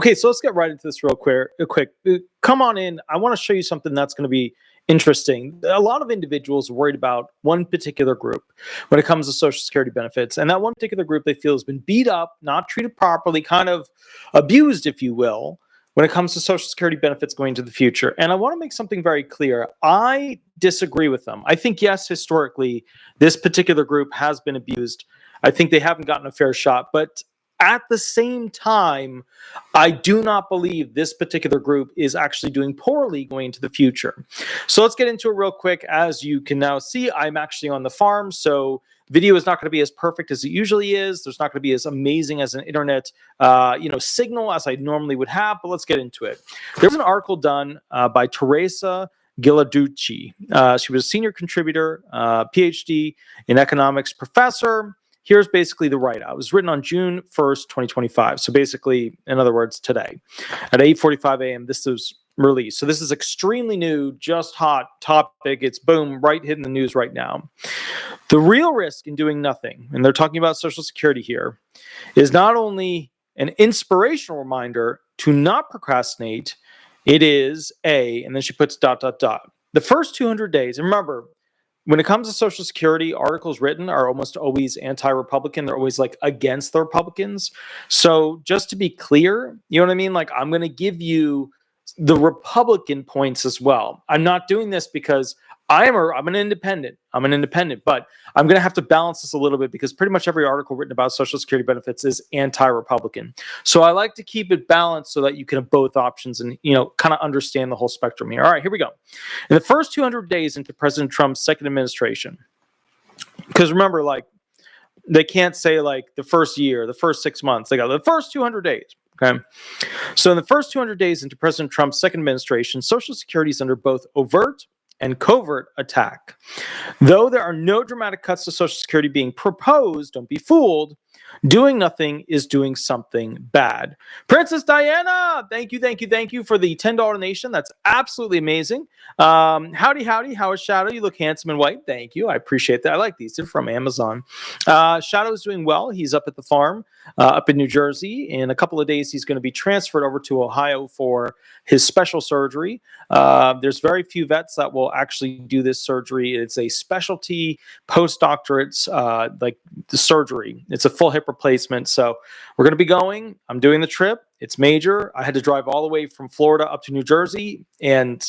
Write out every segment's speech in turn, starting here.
Okay, so let's get right into this real quick. Come on in. I want to show you something that's going to be interesting. A lot of individuals are worried about one particular group when it comes to Social Security benefits. And that one particular group they feel has been beat up, not treated properly, kind of abused, if you will, when it comes to Social Security benefits going into the future. And I want to make something very clear. I disagree with them. I think, yes, historically, this particular group has been abused. I think they haven't gotten a fair shot. But at the same time, I do not believe this particular group is actually doing poorly going into the future. So let's get into it real quick. As you can now see, I'm actually on the farm, so video is not going to be as perfect as it usually is. There's not going to be as amazing as an internet signal as I normally would have, but let's get into it. There's an article done by Teresa Giladucci. She was a senior contributor, PhD in economics professor. Here's basically the write-up. It was written on June 1st, 2025. So basically, in other words, today at 8:45 a.m., this was released. So this is extremely new, just hot topic. It's boom, right hitting the news right now. The real risk in doing nothing, and they're talking about Social Security here, is not only an inspirational reminder to not procrastinate, it is and then she puts ... The first 200 days, and remember, when it comes to Social Security, articles written are almost always anti-Republican. They're always like against the Republicans. So just to be clear, you know what I mean? Like, I'm going to give you the Republican points as well. I'm not doing this because I'm an independent. I'm an independent, but I'm going to have to balance this a little bit because pretty much every article written about Social Security benefits is anti-Republican. So I like to keep it balanced so that you can have both options and, kind of understand the whole spectrum here. All right, here we go. In the first 200 days into President Trump's second administration, because remember, like, they can't say like the first year, the first 6 months. They got the first 200 days. Okay. So in the first 200 days into President Trump's second administration, Social Security is under both overt and covert attack. Though there are no dramatic cuts to Social Security being proposed, don't be fooled, doing nothing is doing something bad. Princess Diana, thank you for the $10 donation. That's absolutely amazing. Howdy, how is Shadow? You look handsome and white. Thank you. I appreciate that. I like these. They're from Amazon. Shadow is doing well. He's up at the farm up in New Jersey. In a couple of days, he's going to be transferred over to Ohio for his special surgery. There's very few vets that will actually do this surgery. It's a specialty postdoctorate like the surgery. It's a full hip replacement. So we're going to be going. I'm doing the trip. It's major. I had to drive all the way from Florida up to New Jersey, and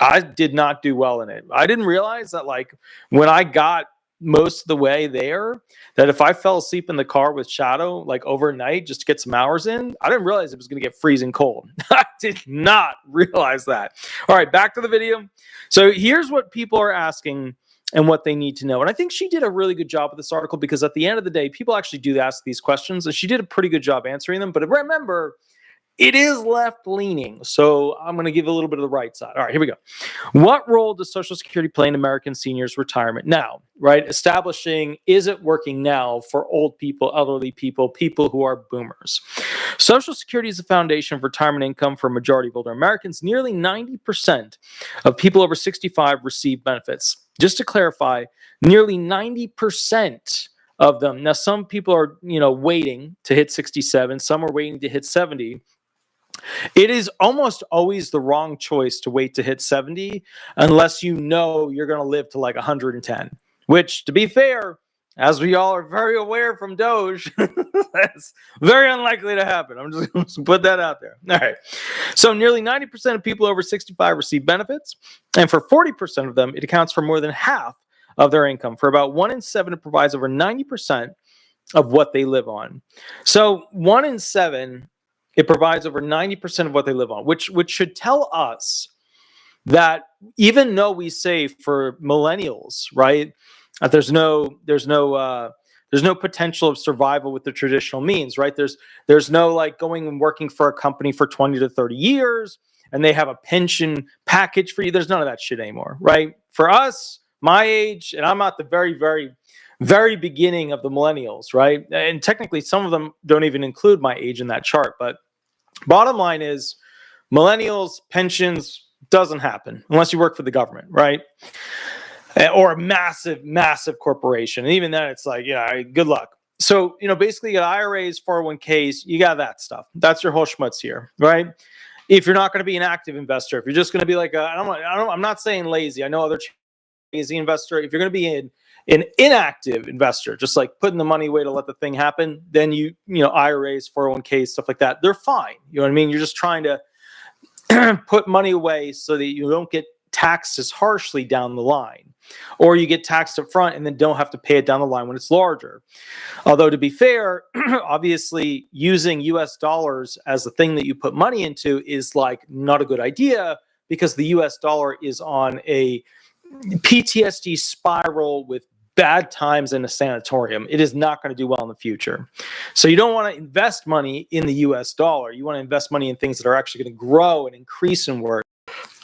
I did not do well in it. I didn't realize that, like, when I got most of the way there, that if I fell asleep in the car with Shadow, like overnight, just to get some hours in, I didn't realize it was going to get freezing cold. I did not realize that. All right, back to the video. So here's what people are asking and what they need to know. And I think she did a really good job with this article because at the end of the day, people actually do ask these questions, and she did a pretty good job answering them. But remember, it is left-leaning, so I'm going to give a little bit of the right side. All right, here we go. What role does Social Security play in American seniors' retirement now, right? Establishing, is it working now for old people, elderly people, people who are boomers? Social Security is the foundation of retirement income for a majority of older Americans. Nearly 90% of people over 65 receive benefits. Just to clarify, nearly 90% of them. Now, some people are, waiting to hit 67. Some are waiting to hit 70. It is almost always the wrong choice to wait to hit 70 unless you know you're going to live to like 110, which, to be fair, as we all are very aware from Doge, that's very unlikely to happen. I'm just going to put that out there. All right. So nearly 90% of people over 65 receive benefits. And for 40% of them, it accounts for more than half of their income. For about 1 in 7, it provides over 90% of what they live on. So 1 in 7, it provides over 90% of what they live on, which should tell us that even though we say for millennials, right, that there's no potential of survival with the traditional means, right? There's no like going and working for a company for 20 to 30 years and they have a pension package for you. There's none of that shit anymore, right? For us, my age, and I'm at the very, very, very beginning of the millennials, right? And technically, some of them don't even include my age in that chart. But bottom line is, millennials, pensions doesn't happen unless you work for the government, right? Or a massive, massive corporation. And even then, it's like, good luck. basically you got IRAs, 401ks, you got that stuff. That's your whole schmutz here, right? If you're not going to be an active investor, if you're just going to be like, I'm not saying lazy. I know other lazy investor. If you're going to be an inactive investor, just like putting the money away to let the thing happen, then IRAs, 401ks, stuff like that, they're fine. You know what I mean? You're just trying to put money away so that you don't get taxed as harshly down the line, or you get taxed up front and then don't have to pay it down the line when it's larger. Although, to be fair, obviously using US dollars as the thing that you put money into is like not a good idea, because the US dollar is on a PTSD spiral with bad times in a sanatorium. It is not going to do well in the future. So you don't want to invest money in the US dollar. You want to invest money in things that are actually going to grow and increase in worth,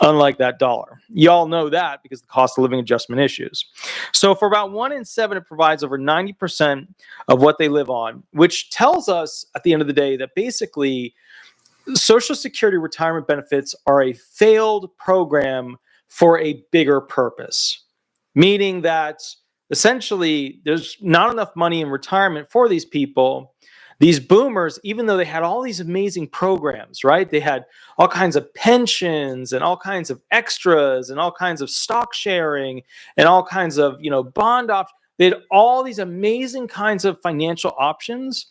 unlike that dollar. You all know that because of the cost of living adjustment issues. So for about 1 in 7, it provides over 90% of what they live on, which tells us at the end of the day that basically Social Security retirement benefits are a failed program for a bigger purpose, meaning that essentially there's not enough money in retirement for these people. These boomers, even though they had all these amazing programs, right? They had all kinds of pensions and all kinds of extras and all kinds of stock sharing and all kinds of, bond options. They had all these amazing kinds of financial options.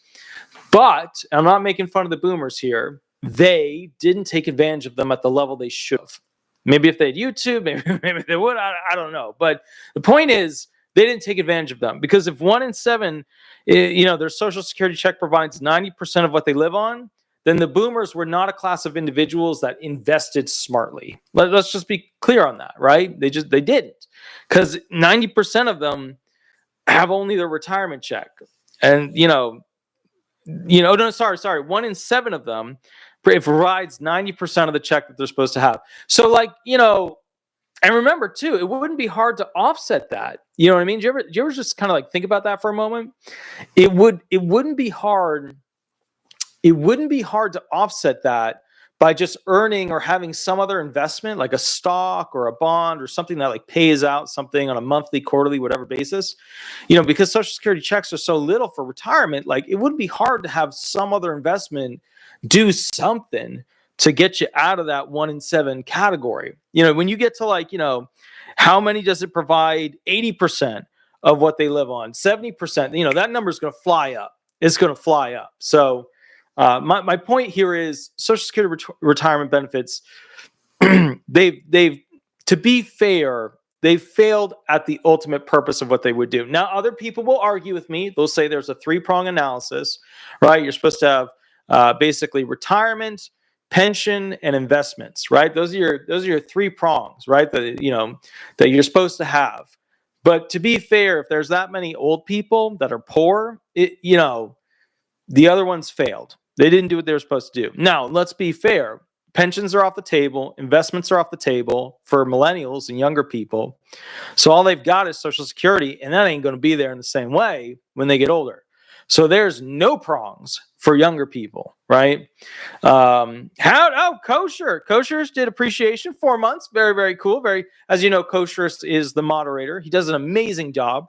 But I'm not making fun of the boomers here. They didn't take advantage of them at the level they should have. Maybe if they had YouTube, maybe they would. I don't know. But the point is, they didn't take advantage of them, because if 1 in 7, their Social Security check provides 90% of what they live on, then the boomers were not a class of individuals that invested smartly. Let's just be clear on that, right? They didn't, because 90% of them have only their retirement check, and 1 in 7 of them it provides 90% of the check that they're supposed to have. So, and remember too, it wouldn't be hard to offset that. You know what I mean? Do you ever just kind of think about that for a moment? It wouldn't be hard. It wouldn't be hard to offset that by just earning or having some other investment, like a stock or a bond or something that pays out something on a monthly, quarterly, whatever basis. Because Social Security checks are so little for retirement, it wouldn't be hard to have some other investment do something to get you out of that 1 in 7 category. When you get to how many does it provide 80% of what they live on, 70%, that number is going to fly up. It's going to fly up. So my point here is Social Security retirement benefits, they've to be fair, they failed at the ultimate purpose of what they would do. Now, other people will argue with me. They'll say there's a 3-prong analysis, right? You're supposed to have basically retirement, pension, and investments, right? Those are your 3 prongs, right? That you're supposed to have. But to be fair, if there's that many old people that are poor, the other ones failed. They didn't do what they were supposed to do. Now, let's be fair. Pensions are off the table. Investments are off the table for millennials and younger people. So all they've got is Social Security, and that ain't going to be there in the same way when they get older. So there's no prongs for younger people, right? Kosher's did appreciation, 4 months. Very, very cool. As you know, Kosher's is the moderator. He does an amazing job.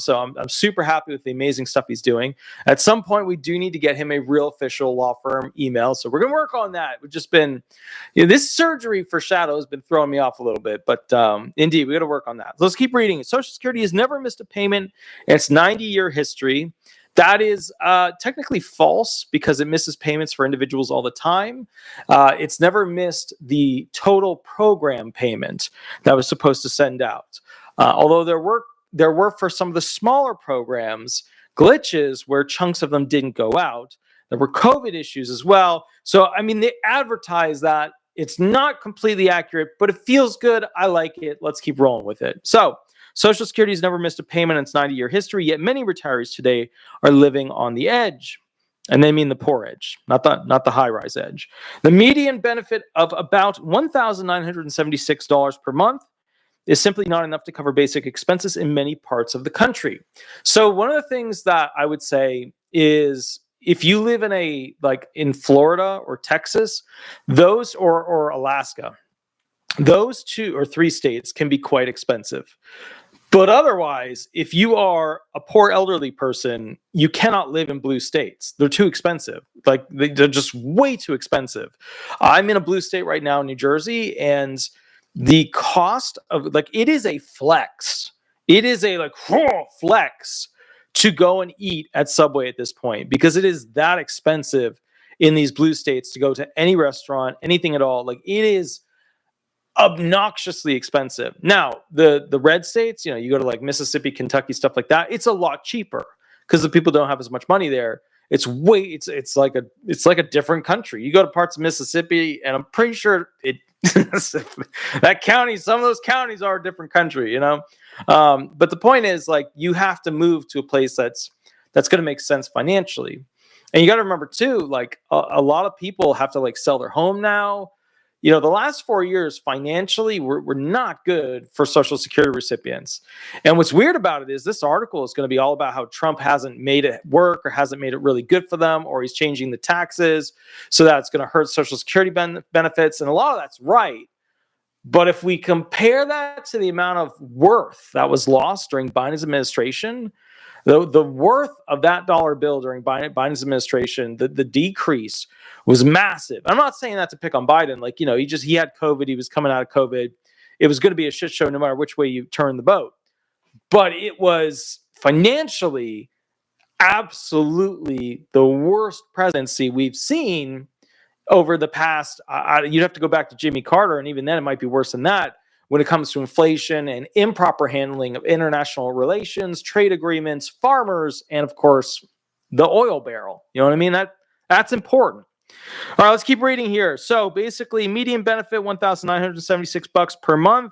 So I'm super happy with the amazing stuff he's doing. At some point, we do need to get him a real official law firm email. So we're going to work on that. We've just been, this surgery for Shadow has been throwing me off a little bit, but indeed, we got to work on that. So let's keep reading. Social Security has never missed a payment in its 90-year history. That is technically false, because it misses payments for individuals all the time. It's never missed the total program payment that was supposed to send out. Although there were for some of the smaller programs glitches where chunks of them didn't go out. There were COVID issues as well. So, they advertise that. It's not completely accurate, but it feels good. I like it. Let's keep rolling with it. So, Social Security has never missed a payment in its 90-year history, yet many retirees today are living on the edge. And they mean the poor edge, not the high-rise edge. The median benefit of about $1,976 per month is simply not enough to cover basic expenses in many parts of the country. So one of the things that I would say is, if you live in Florida or Texas, those or Alaska, those 2 or 3 states can be quite expensive. But otherwise, if you are a poor elderly person, you cannot live in blue states. They're too expensive. Like they're just way too expensive. I'm in a blue state right now in New Jersey, and the cost of like it is a flex. It is a like flex to go and eat at Subway at this point because it is that expensive in these blue states to go to any restaurant, anything at all. Like it is obnoxiously expensive. Now, the red states, you go to like Mississippi, Kentucky, stuff like that, it's a lot cheaper because the people don't have as much money there. It's like a different country. You go to parts of Mississippi, and I'm pretty sure that county, some of those counties are a different country, But the point is, like, you have to move to a place that's going to make sense financially. And you got to remember too, like a lot of people have to like sell their home now. The last 4 years financially were not good for Social Security recipients. And what's weird about it is this article is going to be all about how Trump hasn't made it work or hasn't made it really good for them, or he's changing the taxes so that's going to hurt Social Security benefits. And a lot of that's right. But if we compare that to the amount of worth that was lost during Biden's administration, the worth of that dollar bill during Biden's administration, the decrease was massive. I'm not saying that to pick on Biden. Like, he had COVID. He was coming out of COVID. It was going to be a shit show no matter which way you turn the boat. But it was financially absolutely the worst presidency we've seen over the past. You'd have to go back to Jimmy Carter, and even then it might be worse than that when it comes to inflation and improper handling of international relations, trade agreements, farmers, and of course, the oil barrel. You know what I mean? That's important. All right, let's keep reading here. So basically, median benefit $1,976 per month.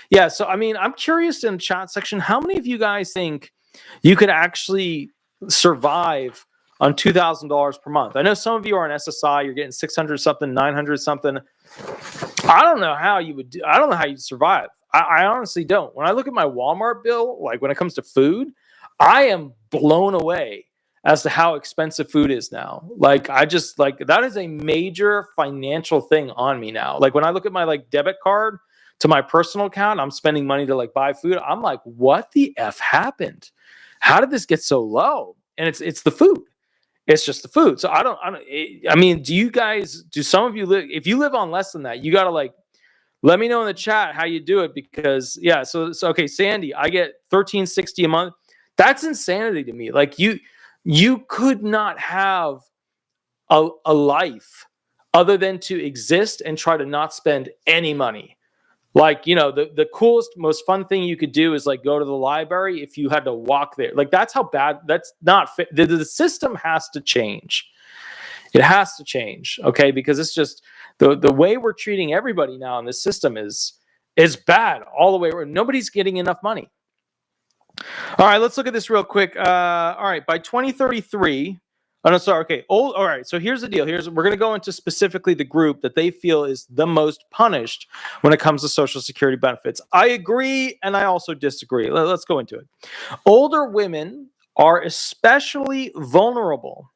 Yeah. So I mean, I'm curious in the chat section, how many of you guys think you could actually survive on $2,000 per month? I know some of you are on SSI. You're getting 600 something, 900 something. I don't know how you would. I don't know how you'd survive. I honestly don't. When I look at my Walmart bill, like when it comes to food, I am blown away as to how expensive food is now. Like I just like that is a major financial thing on me now. Like when I look at my like debit card to my personal account, I'm spending money to like buy food. I'm like, what the F happened? How did this get so low? And it's the food. It's just the food. So I mean, do some of you live, if you live on less than that, you got to like, let me know in the chat how you do it because yeah. So okay. Sandy, I get $13.60 a month. That's insanity to me. Like you could not have a life other than to exist and try to not spend any money. Like, the coolest, most fun thing you could do is like go to the library if you had to walk there. Like that's how bad, that's not fit. The system has to change. It has to change. Okay. Because it's just the way we're treating everybody now in this system is bad all the way around. Nobody's getting enough money. All right, let's look at this real quick. All right, by 2033, oh no, sorry, okay. All right, so here's the deal. We're going to go into specifically the group that they feel is the most punished when it comes to Social Security benefits. I agree, and I also disagree. Let's go into it. Older women are especially vulnerable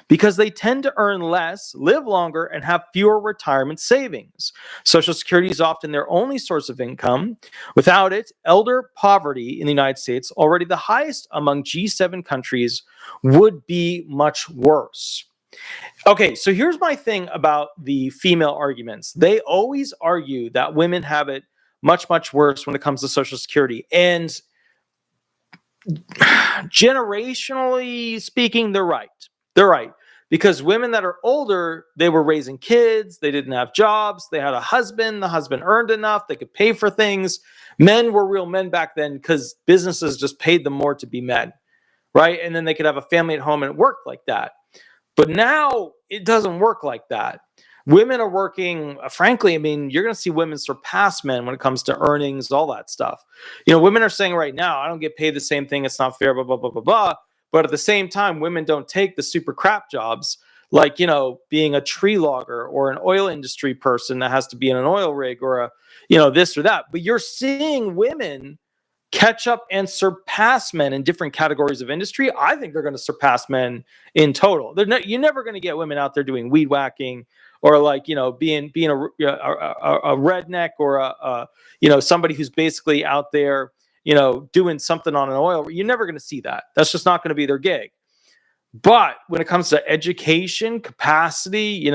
because they tend to earn less, live longer, and have fewer retirement savings. Social Security is often their only source of income. Without it, elder poverty in the United States, already the highest among G7 countries, would be much worse. Okay, so here's my thing about the female arguments. They always argue that women have it much, much worse when it comes to Social Security. And generationally speaking, they're right. They're right. Because women that are older, they were raising kids, they didn't have jobs, they had a husband, the husband earned enough, they could pay for things. Men were real men back then because businesses just paid them more to be men, right? And then they could have a family at home and it worked like that. But now it doesn't work like that. Women are working, frankly, I mean, you're going to see women surpass men when it comes to earnings, all that stuff. Women are saying right now, I don't get paid the same thing, it's not fair, blah, blah, blah, blah, blah. But at the same time, women don't take the super crap jobs like, being a tree logger or an oil industry person that has to be in an oil rig or this or that. But you're seeing women catch up and surpass men in different categories of industry. I think they're going to surpass men in total. You're never going to get women out there doing weed whacking or like, being a redneck or somebody who's basically out there doing something on an oil. You're never going to see that. That's just not going to be their gig. But when it comes to education, capacity,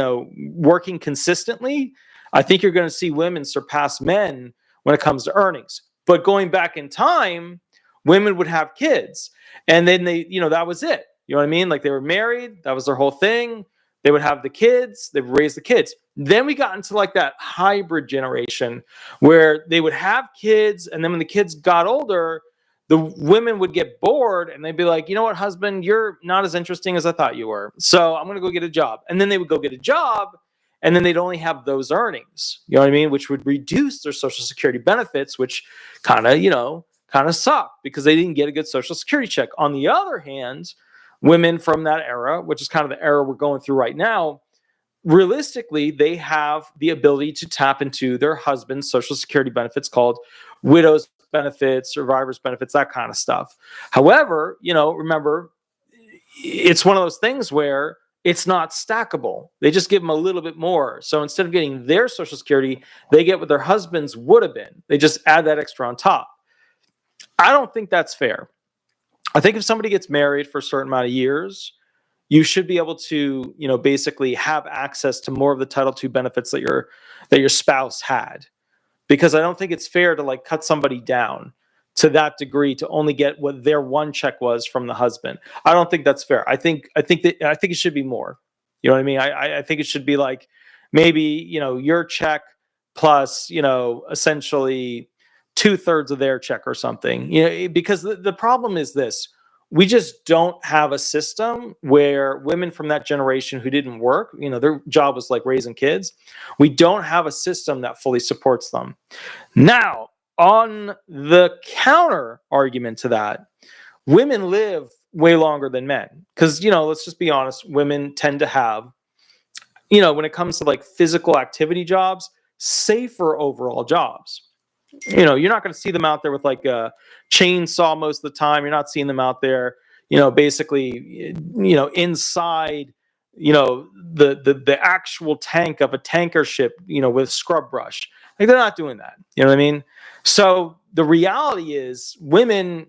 working consistently, I think you're going to see women surpass men when it comes to earnings. But going back in time, women would have kids, and then that was it. You know what I mean? Like, they were married, that was their whole thing. They would have the kids, they would raise the kids. Then we got into like that hybrid generation where they would have kids, and then when the kids got older, the women would get bored and they'd be like, you know what, husband, you're not as interesting as I thought you were. So I'm going to go get a job. And then they would go get a job, and then they'd only have those earnings, you know what I mean? Which would reduce their Social Security benefits, which kind of suck because they didn't get a good Social Security check. On the other hand, women from that era, which is kind of the era we're going through right now, realistically, they have the ability to tap into their husband's Social Security benefits called widow's benefits, survivor's benefits, that kind of stuff. However, remember, it's one of those things where it's not stackable. They just give them a little bit more. So instead of getting their Social Security, they get what their husband's would have been. They just add that extra on top. I don't think that's fair. I think if somebody gets married for a certain amount of years, you should be able to, basically have access to more of the Title II benefits that your spouse had. Because I don't think it's fair to like cut somebody down to that degree to only get what their one check was from the husband. I don't think that's fair. I think it should be more. You know what I mean? I think it should be like maybe, your check plus, essentially 2/3 of their check or something. Because the problem is this. We just don't have a system where women from that generation who didn't work, their job was like raising kids. We don't have a system that fully supports them. Now, on the counter argument to that, women live way longer than men. Because, let's just be honest, women tend to have, when it comes to like physical activity jobs, safer overall jobs. You're not going to see them out there with like a chainsaw most of the time. You're not seeing them out there, basically, inside, the actual tank of a tanker ship, with scrub brush. Like, they're not doing that. You know what I mean? So the reality is women,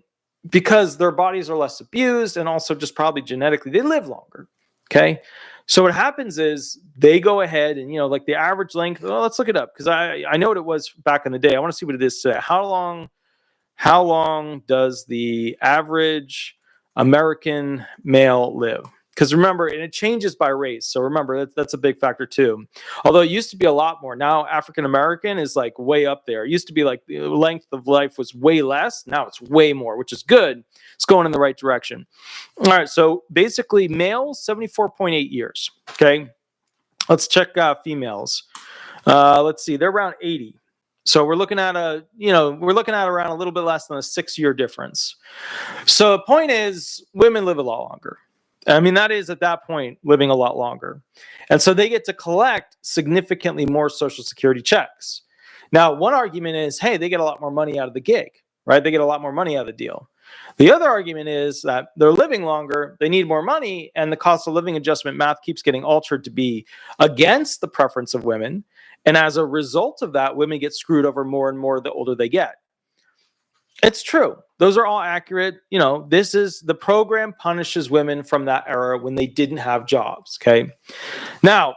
because their bodies are less abused and also just probably genetically, they live longer. Okay. So what happens is they go ahead and, like the average length, let's look it up because I know what it was back in the day. I want to see what it is today. How long does the average American male live? Because remember, and it changes by race. So remember, that's a big factor too. Although it used to be a lot more. Now African American is like way up there. It used to be like the length of life was way less. Now it's way more, which is good. It's going in the right direction. All right. So basically, males 74.8 years. Okay. Let's check females. Let's see. They're around 80. So we're looking at around a little bit less than a 6-year difference. So the point is, women live a lot longer. I mean, that is at that point living a lot longer. And so they get to collect significantly more Social Security checks. Now, one argument is, hey, they get a lot more money out of the gig, right? They get a lot more money out of the deal. The other argument is that they're living longer, they need more money, and the cost of living adjustment math keeps getting altered to be against the preference of women. And as a result of that, women get screwed over more and more the older they get. It's true. Those are all accurate. This is the program punishes women from that era when they didn't have jobs. Okay. Now,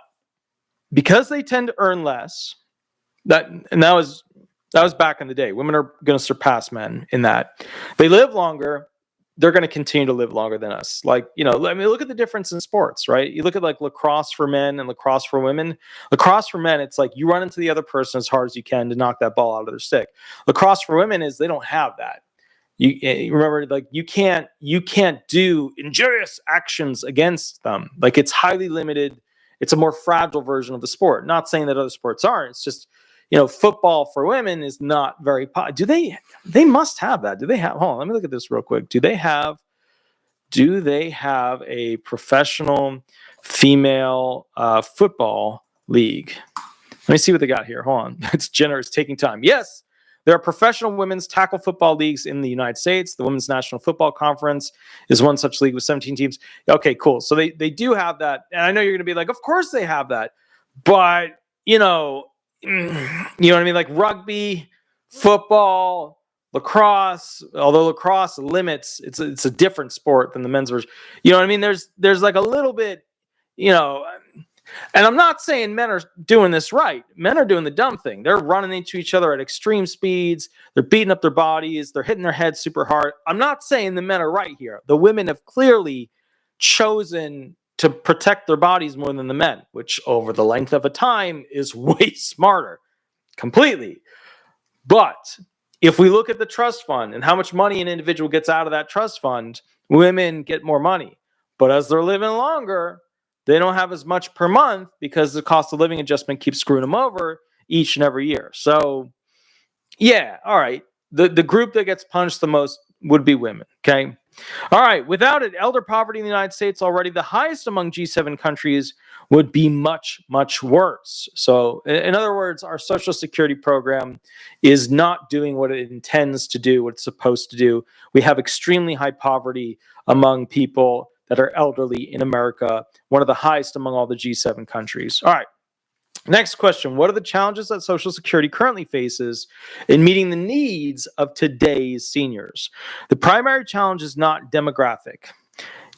because they tend to earn less, that was back in the day. Women are going to surpass men in that. They live longer. They're going to continue to live longer than us. Like, look at the difference in sports, right? You look at like lacrosse for men and lacrosse for women. Lacrosse for men, it's like you run into the other person as hard as you can to knock that ball out of their stick. Lacrosse for women is they don't have that. You remember, like you can't do injurious actions against them. Like, it's highly limited. It's a more fragile version of the sport. Not saying that other sports aren't. It's just, football for women is not very they must have that. Do they have, hold on, let me look at this real quick. Do they have a professional female football league? Let me see what they got here. Hold on. It's generous, taking time. Yes, there are professional women's tackle football leagues in the United States. The Women's National Football Conference is one such league with 17 teams. Okay, cool. So they do have that. And I know you're going to be like, of course they have that. But, you know what I mean? Like rugby, football, lacrosse, although lacrosse limits, it's a different sport than the men's version. You know what I mean? There's like a little bit, you know, and I'm not saying men are doing this right. Men are doing the dumb thing. They're running into each other at extreme speeds. They're beating up their bodies. They're hitting their heads super hard. I'm not saying the men are right here. The women have clearly chosen to protect their bodies more than the men, which over the length of a time is way smarter, completely. But if we look at the trust fund and how much money an individual gets out of that trust fund, women get more money. But as they're living longer, they don't have as much per month because the cost of living adjustment keeps screwing them over each and every year. So, yeah, all right. The group that gets punished the most would be women, okay? All right, without it, elder poverty in the United States, already the highest among G7 countries, would be much, much worse. So, in other words, our Social Security program is not doing what it intends to do, what it's supposed to do. We have extremely high poverty among people that are elderly in America, one of the highest among all the G7 countries. All right. Next question. What are the challenges that Social Security currently faces in meeting the needs of today's seniors? The primary challenge is not demographic.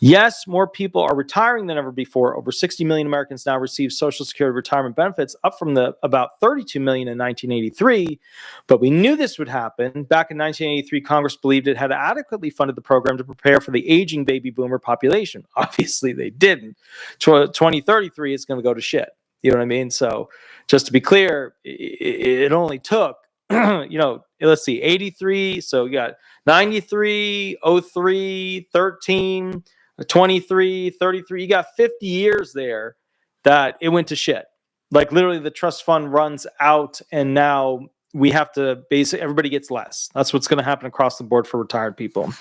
Yes, more people are retiring than ever before. Over 60 million Americans now receive Social Security retirement benefits, up from the about 32 million in 1983. But we knew this would happen. Back in 1983, Congress believed it had adequately funded the program to prepare for the aging baby boomer population. Obviously, they didn't. 2033 is going to go to shit. You know what I mean? So just to be clear, it only took, let's see, 83. So you got 93, 03, 13, 23, 33. You got 50 years there that it went to shit. Like literally the trust fund runs out and now we have to basically, everybody gets less. That's what's going to happen across the board for retired people.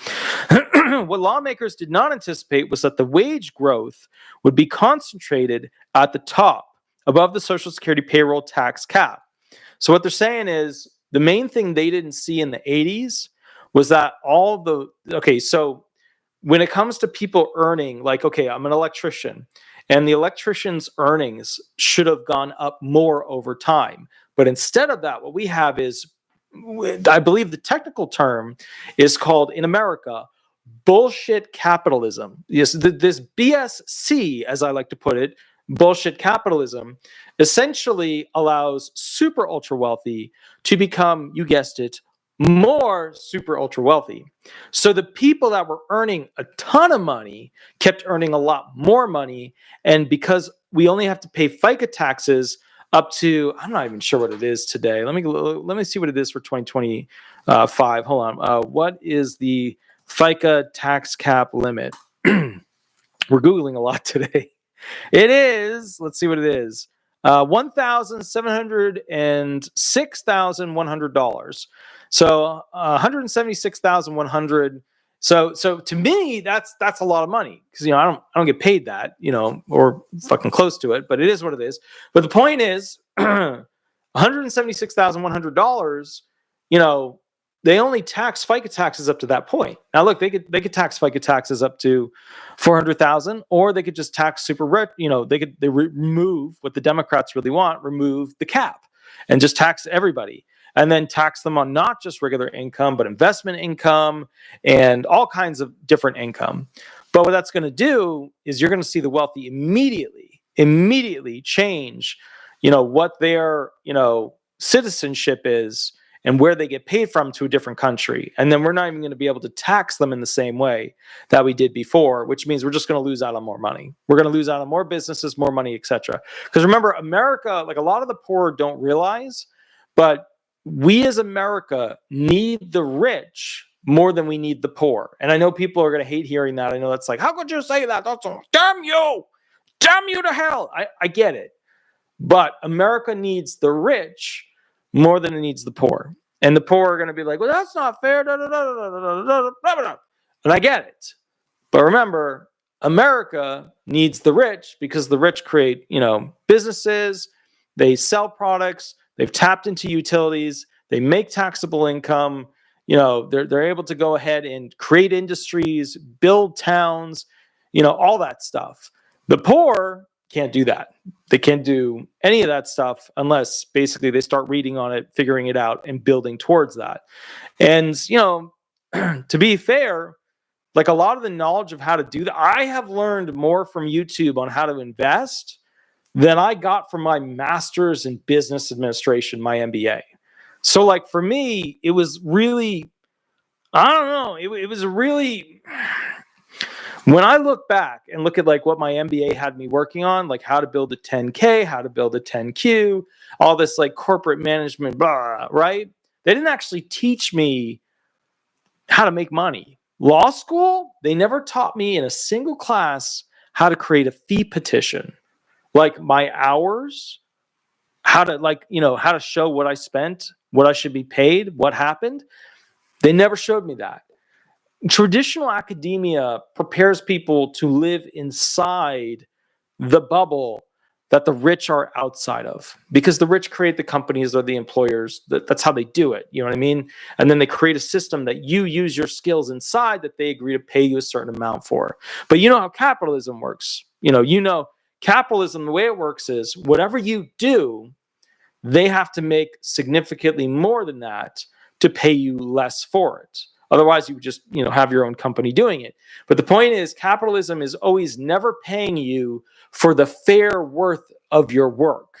What lawmakers did not anticipate was that the wage growth would be concentrated at the top, above the Social Security payroll tax cap. So what they're saying is the main thing they didn't see in the 80s was that so when it comes to people earning, like, okay, I'm an electrician, and the electrician's earnings should have gone up more over time. But instead of that, what we have is, I believe the technical term is called, in America, bullshit capitalism. Yes, this BSC, as I like to put it, bullshit capitalism, essentially allows super ultra wealthy to become, you guessed it, more super ultra wealthy. So the people that were earning a ton of money kept earning a lot more money. And because we only have to pay FICA taxes up to, I'm not even sure what it is today. Let me see what it is for 2025. Hold on. What is the FICA tax cap limit? We're Googling a lot today. It is, let's see what it is, $1,706,100. So $176,100. So to me, that's a lot of money because I don't get paid that, or fucking close to it, but it is what it is. But the point is, $176,100. They only tax FICA taxes up to that point. Now, look, they could tax FICA taxes up to $400,000, or they could just tax super rich. They remove what the Democrats really want, remove the cap, and just tax everybody, and then tax them on not just regular income, but investment income and all kinds of different income. But what that's going to do is you're going to see the wealthy immediately change, what their citizenship is and where they get paid from to a different country. And then we're not even going to be able to tax them in the same way that we did before, which means we're just going to lose out on more money. We're going to lose out on more businesses, more money, etc. Because remember, America, like a lot of the poor don't realize, but we as America need the rich more than we need the poor. And I know people are going to hate hearing that. I know that's like, how could you say that? That's damn you to hell. I get it. But America needs the rich more than it needs the poor. And the poor are going to be like, well, that's not fair. And I get it. But remember, America needs the rich because the rich create, businesses, they sell products, they've tapped into utilities, they make taxable income, they're able to go ahead and create industries, build towns, all that stuff. The poor, can't do that. They can't do any of that stuff unless basically they start reading on it, figuring it out, and building towards that. And, to be fair, like a lot of the knowledge of how to do that, I have learned more from YouTube on how to invest than I got from my master's in business administration, my MBA. So like for me, it was really, I don't know, it was really, when I look back and look at like what my MBA had me working on, like how to build a 10K, how to build a 10Q, all this like corporate management, blah, right? They didn't actually teach me how to make money. Law school, they never taught me in a single class how to create a fee petition, like my hours, how to how to show what I spent, what I should be paid, what happened. They never showed me that. Traditional academia prepares people to live inside the bubble that the rich are outside of, because the rich create the companies or the employers. That's how they do it. You know what I mean? And then they create a system that you use your skills inside that they agree to pay you a certain amount for. But you know how capitalism works. Capitalism, the way it works is whatever you do, they have to make significantly more than that to pay you less for it. Otherwise, you would just, have your own company doing it. But the point is, capitalism is always never paying you for the fair worth of your work.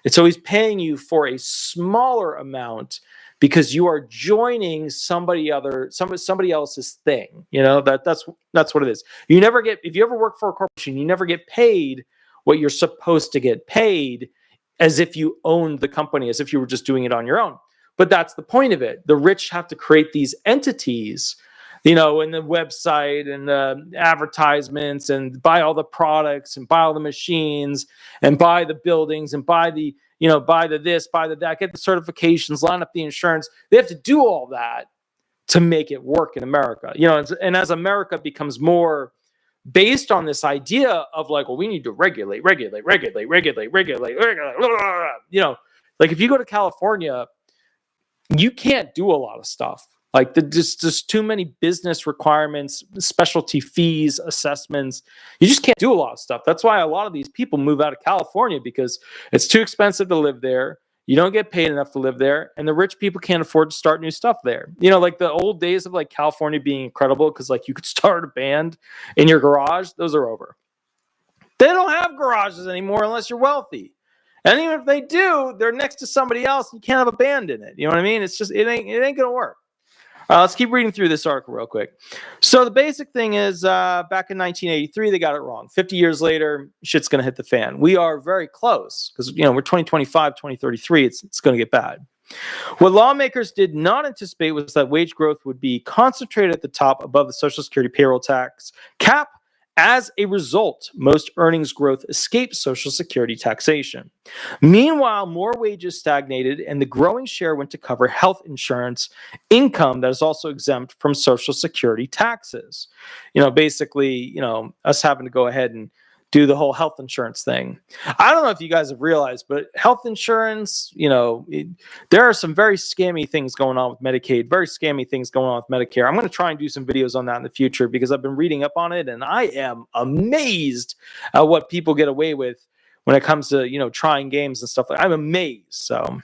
It's always paying you for a smaller amount because you are joining somebody else's thing. That's what it is. You never get, if you ever work for a corporation, you never get paid what you're supposed to get paid as if you owned the company, as if you were just doing it on your own. But that's the point of it. The rich have to create these entities, in the website and the advertisements, and buy all the products and buy all the machines and buy the buildings and buy the this, buy the that, get the certifications, line up the insurance. They have to do all that to make it work in America. And as America becomes more based on this idea of like, well, we need to regulate. Like if you go to California, you can't do a lot of stuff. Like just too many business requirements, specialty fees, assessments. You just can't do a lot of stuff. That's why a lot of these people move out of California, because it's too expensive to live there. You don't get paid enough to live there, and the rich people can't afford to start new stuff there. Like the old days of like California being incredible because like you could start a band in your garage, those are over. They don't have garages anymore unless you're wealthy. And even if they do, they're next to somebody else. You can't have a band in it. You know what I mean? It's just, it ain't going to work. Let's keep reading through this article real quick. So the basic thing is back in 1983, they got it wrong. 50 years later, shit's going to hit the fan. We are very close because, we're 2025, 2033. It's going to get bad. What lawmakers did not anticipate was that wage growth would be concentrated at the top above the Social Security payroll tax cap. As a result, most earnings growth escaped Social Security taxation. Meanwhile, more wages stagnated, and the growing share went to cover health insurance income that is also exempt from Social Security taxes. Basically, us having to go ahead and do the whole health insurance thing. I don't know if you guys have realized, but health insurance, there are some very scammy things going on with Medicaid, very scammy things going on with Medicare. I'm going to try and do some videos on that in the future because I've been reading up on it, and I am amazed at what people get away with when it comes to, trying games and stuff. I'm amazed. So,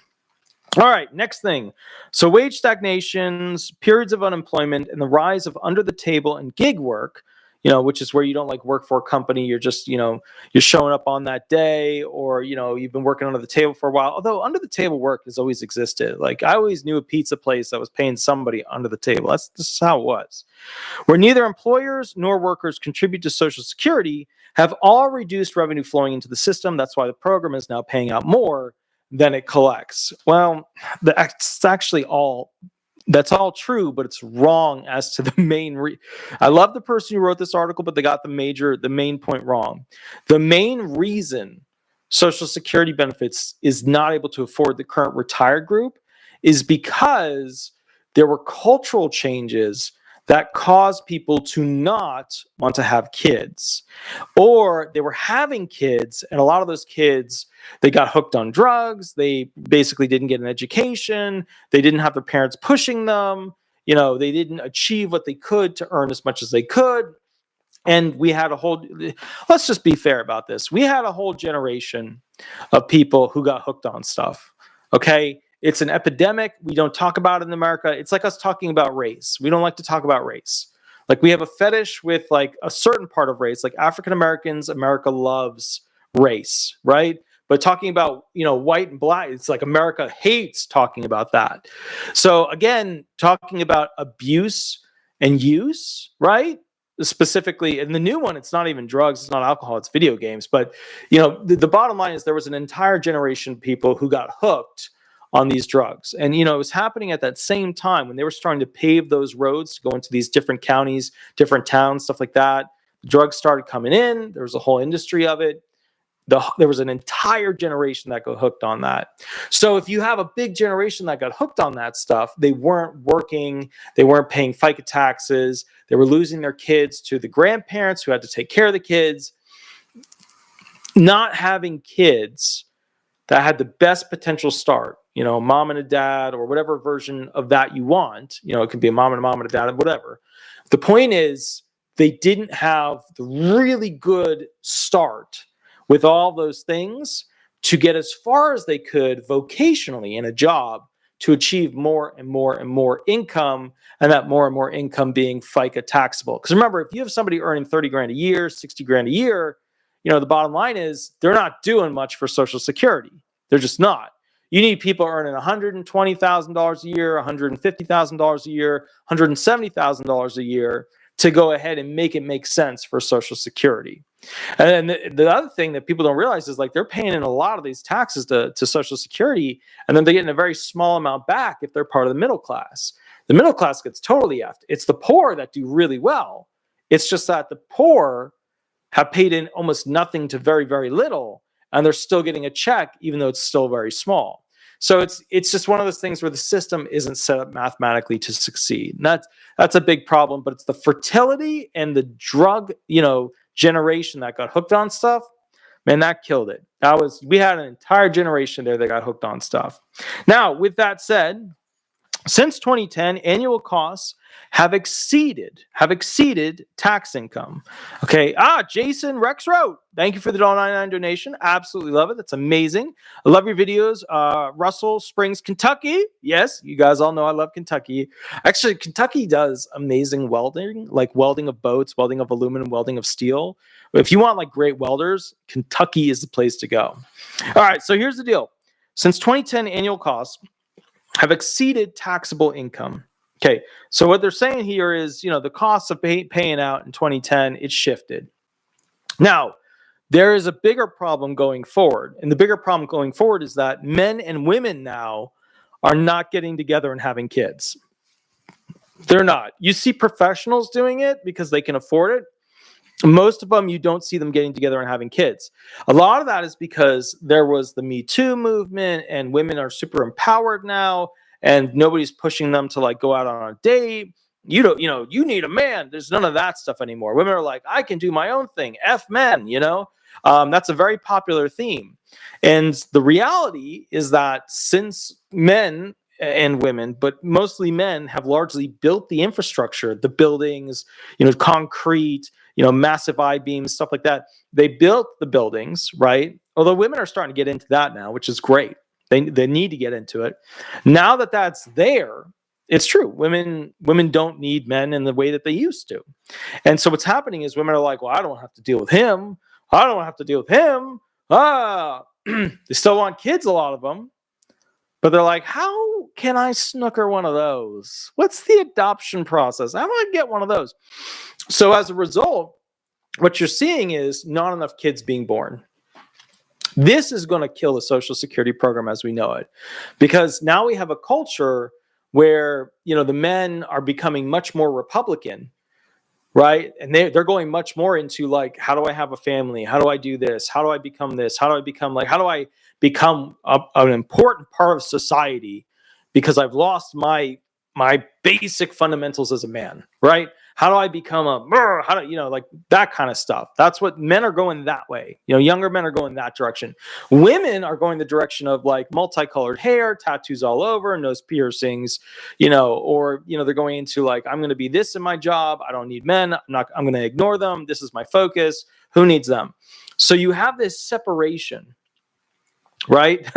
all right, next thing. So wage stagnations, periods of unemployment, and the rise of under the table and gig work, which is where you don't like work for a company. You're just, you're showing up on that day, or, you've been working under the table for a while. Although under the table work has always existed. Like I always knew a pizza place that was paying somebody under the table. That's just how it was. Where neither employers nor workers contribute to Social Security have all reduced revenue flowing into the system. That's why the program is now paying out more than it collects. Well, that's actually all. That's all true, but it's wrong as to the main I love the person who wrote this article, but they got the main point wrong. The main reason Social Security benefits is not able to afford the current retired group is because there were cultural changes that caused people to not want to have kids. Or they were having kids, and a lot of those kids, they got hooked on drugs. They basically didn't get an education. They didn't have their parents pushing them. They didn't achieve what they could to earn as much as they could. And we had let's just be fair about this. We had a whole generation of people who got hooked on stuff. Okay. It's an epidemic. We don't talk about it in America. It's like us talking about race. We don't like to talk about race. Like we have a fetish with like a certain part of race, like African Americans, America loves race, right? But talking about, white and black, it's like America hates talking about that. So again, talking about abuse and use, right? Specifically, in the new one, it's not even drugs, it's not alcohol, it's video games. But, the bottom line is there was an entire generation of people who got hooked on these drugs. And, it was happening at that same time when they were starting to pave those roads to go into these different counties, different towns, stuff like that. The drugs started coming in. There was a whole industry of it. There was an entire generation that got hooked on that. So if you have a big generation that got hooked on that stuff, they weren't working, they weren't paying FICA taxes, they were losing their kids to the grandparents who had to take care of the kids. Not having kids that had the best potential start, mom and a dad or whatever version of that you want, it could be a mom and a dad, whatever. The point is they didn't have the really good start with all those things to get as far as they could vocationally in a job to achieve more and more and more income, and that more and more income being FICA taxable. Because remember, if you have somebody earning 30 grand a year, 60 grand a year, the bottom line is they're not doing much for Social Security. They're just not. You need people earning $120,000 a year, $150,000 a year, $170,000 a year to go ahead and make it make sense for Social Security. And then the other thing that people don't realize is like they're paying in a lot of these taxes to Social Security, and then they're getting a very small amount back if they're part of the middle class. The middle class gets totally effed. It's the poor that do really well. It's just that the poor have paid in almost nothing to very, very little, and they're still getting a check, even though it's still very small. So it's just one of those things where the system isn't set up mathematically to succeed. And that's a big problem, but it's the fertility and the drug, generation that got hooked on stuff. Man, that killed it. We had an entire generation there that got hooked on stuff. Now, with that said, since 2010, annual costs have exceeded tax income. Okay. Jason Rex wrote, thank you for the $1.99 donation. Absolutely love it. That's amazing. I love your videos. Russell Springs, Kentucky. Yes, you guys all know I love Kentucky. Actually, Kentucky does amazing welding, like welding of boats, welding of aluminum, welding of steel. If you want like great welders, Kentucky is the place to go. All right. So here's the deal. Since 2010, annual costs have exceeded taxable income. Okay, so what they're saying here is, the cost of paying out in 2010, it shifted. Now, there is a bigger problem going forward. And the bigger problem going forward is that men and women now are not getting together and having kids. They're not. You see professionals doing it because they can afford it. Most of them, you don't see them getting together and having kids. A lot of that is because there was the Me Too movement and women are super empowered now and nobody's pushing them to like go out on a date. You need a man. There's none of that stuff anymore. Women are like, I can do my own thing. F men, that's a very popular theme. And the reality is that since men and women, but mostly men, have largely built the infrastructure, the buildings, concrete, massive I-beams, stuff like that. They built the buildings, right? Although women are starting to get into that now, which is great. They need to get into it. Now that that's there, it's true. Women don't need men in the way that they used to. And so what's happening is women are like, well, I don't have to deal with him. I don't have to deal with him. They still want kids, a lot of them. But they're like, how can I snooker one of those? What's the adoption process? How do I get one of those? So as a result, what you're seeing is not enough kids being born. This is going to kill the Social Security program as we know it, because now we have a culture where, the men are becoming much more Republican, right? And they're going much more into like, how do I have a family? How do I do this? How do I become this? How do I become an important part of society because I've lost my basic fundamentals as a man, right? How do I become how do, like that kind of stuff. That's what men are going that way. Younger men are going that direction. Women are going the direction of like multicolored hair, tattoos all over, nose piercings, or, they're going into like, I'm going to be this in my job. I don't need men. I'm going to ignore them. This is my focus. Who needs them? So you have this separation, right?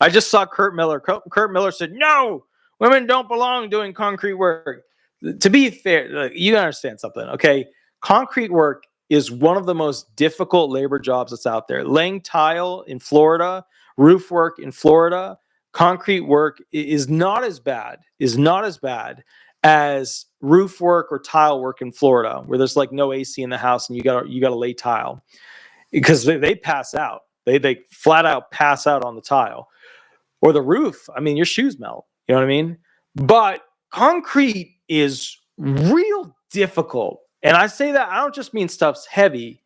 I just saw Kurt Miller. Kurt Miller said, no, women don't belong doing concrete work. To be fair, you understand something, okay? Concrete work is one of the most difficult labor jobs that's out there. Laying tile in Florida, roof work in Florida, concrete work is not as bad as roof work or tile work in Florida, where there's like no AC in the house and you gotta lay tile, because they pass out. They flat out pass out on the tile or the roof. I mean, your shoes melt. You know what I mean? But concrete is real difficult. And I say that, I don't just mean stuff's heavy.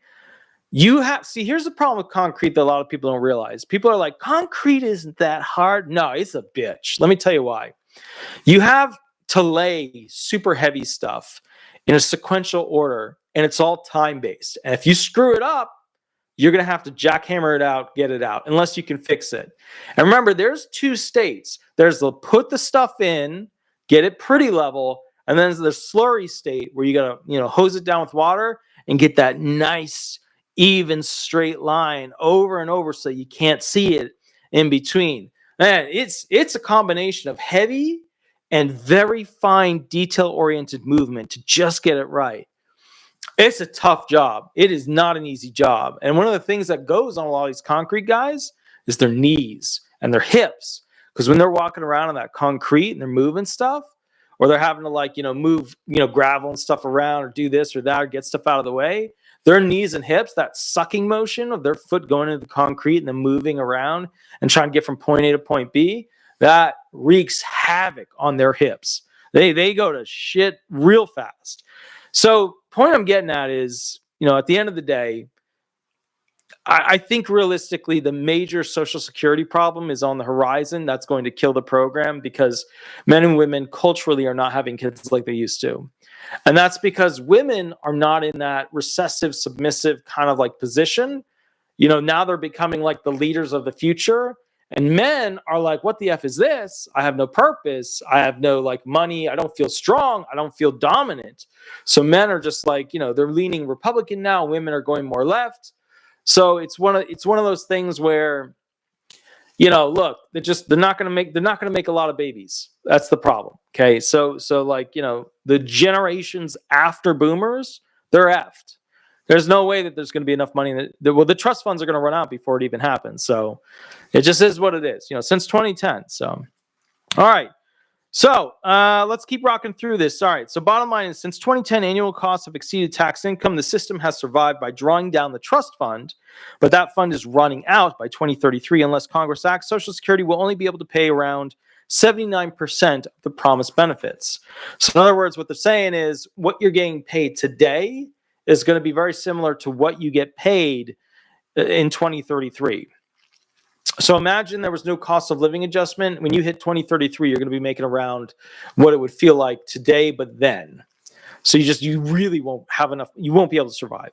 Here's the problem with concrete that a lot of people don't realize. People are like, concrete isn't that hard. No, it's a bitch. Let me tell you why. You have to lay super heavy stuff in a sequential order, and it's all time-based. And if you screw it up, you're going to have to jackhammer it out, get it out, unless you can fix it. And remember, there's two states. There's the put the stuff in, get it pretty level, and then there's the slurry state where you got to, hose it down with water and get that nice, even straight line over and over so you can't see it in between. Man, it's a combination of heavy and very fine detail-oriented movement to just get it right. It's a tough job. It is not an easy job. And one of the things that goes on a lot of these concrete guys is their knees and their hips. Because when they're walking around on that concrete and they're moving stuff, or they're having to move, gravel and stuff around or do this or that or get stuff out of the way, their knees and hips, that sucking motion of their foot going into the concrete and then moving around and trying to get from point A to point B, that wreaks havoc on their hips. They go to shit real fast. So point I'm getting at is, at the end of the day, I think realistically the major Social Security problem is on the horizon. That's going to kill the program because men and women culturally are not having kids like they used to. And that's because women are not in that recessive, submissive kind of like position. Now they're becoming like the leaders of the future. And men are like, what the F is this? I have no purpose. I have no like money. I don't feel strong. I don't feel dominant. So men are just like, they're leaning Republican now. Women are going more left. So it's one of those things where, look, they're not going to make a lot of babies. That's the problem. Okay. So like, the generations after boomers, they're effed. There's no way that there's going to be enough money. The trust funds are going to run out before it even happens. So it just is what it is, since 2010. So, all right. So let's keep rocking through this. All right. So bottom line is, since 2010, annual costs have exceeded tax income. The system has survived by drawing down the trust fund, but that fund is running out by 2033. Unless Congress acts, Social Security will only be able to pay around 79% of the promised benefits. So in other words, what they're saying is what you're getting paid today is going to be very similar to what you get paid in 2033. So imagine there was no cost of living adjustment. When you hit 2033, you're going to be making around what it would feel like today, but then. So you really won't have enough. You won't be able to survive.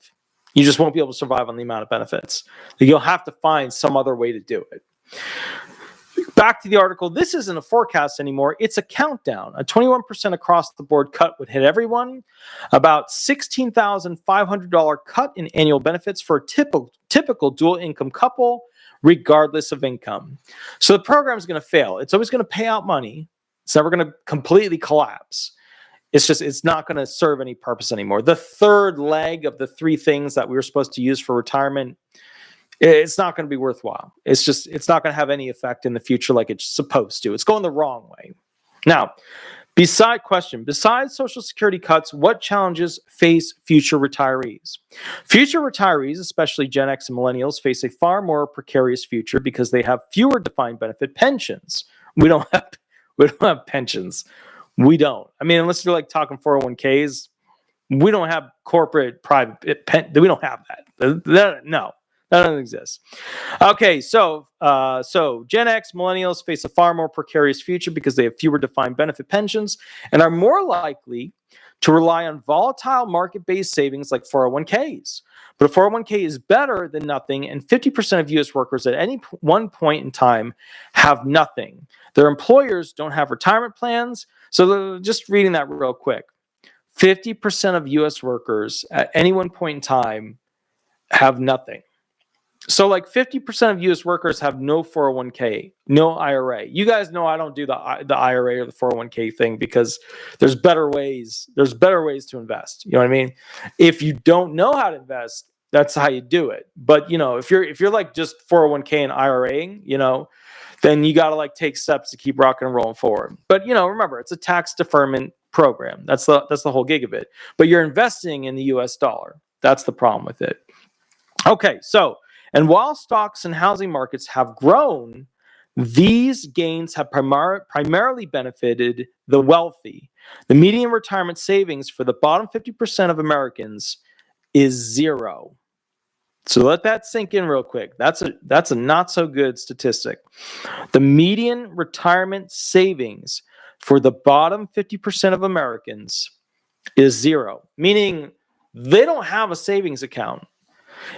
You just won't be able to survive on the amount of benefits. You'll have to find some other way to do it. Back to the article. This isn't a forecast anymore. It's a countdown. A 21% across the board cut would hit everyone. About $16,500 cut in annual benefits for a typical dual income couple, regardless of income. So the program is going to fail. It's always going to pay out money. It's never going to completely collapse. It's not going to serve any purpose anymore. The third leg of the three things that we were supposed to use for retirement, it's not going to be worthwhile. It's not going to have any effect in the future like it's supposed to. It's going the wrong way. Now, besides Social Security cuts, what challenges face future retirees? Future retirees, especially Gen X and millennials, face a far more precarious future because they have fewer defined benefit pensions. We don't have pensions. We don't. I mean, unless you're like talking 401ks, we don't have corporate private we don't have that. No. That doesn't exist. Okay, so Gen X millennials face a far more precarious future because they have fewer defined benefit pensions and are more likely to rely on volatile market-based savings like 401ks. But a 401k is better than nothing, and 50% of U.S. workers at any one point in time have nothing. Their employers don't have retirement plans. So just reading that real quick, 50% of U.S. workers at any one point in time have nothing. So like 50% of U.S. workers have no 401k, no IRA. You guys know I don't do the IRA or the 401k thing because there's better ways. There's better ways to invest. You know what I mean? If you don't know how to invest, that's how you do it. But if you're like just 401k and IRA, then you got to like take steps to keep rocking and rolling forward. But remember, it's a tax deferment program. That's the whole gig of it. But you're investing in the U.S. dollar. That's the problem with it. Okay, so. And while stocks and housing markets have grown, these gains have primarily benefited the wealthy. The median retirement savings for the bottom 50% of Americans is zero. So let that sink in real quick. That's a not so good statistic. The median retirement savings for the bottom 50% of Americans is zero, meaning they don't have a savings account.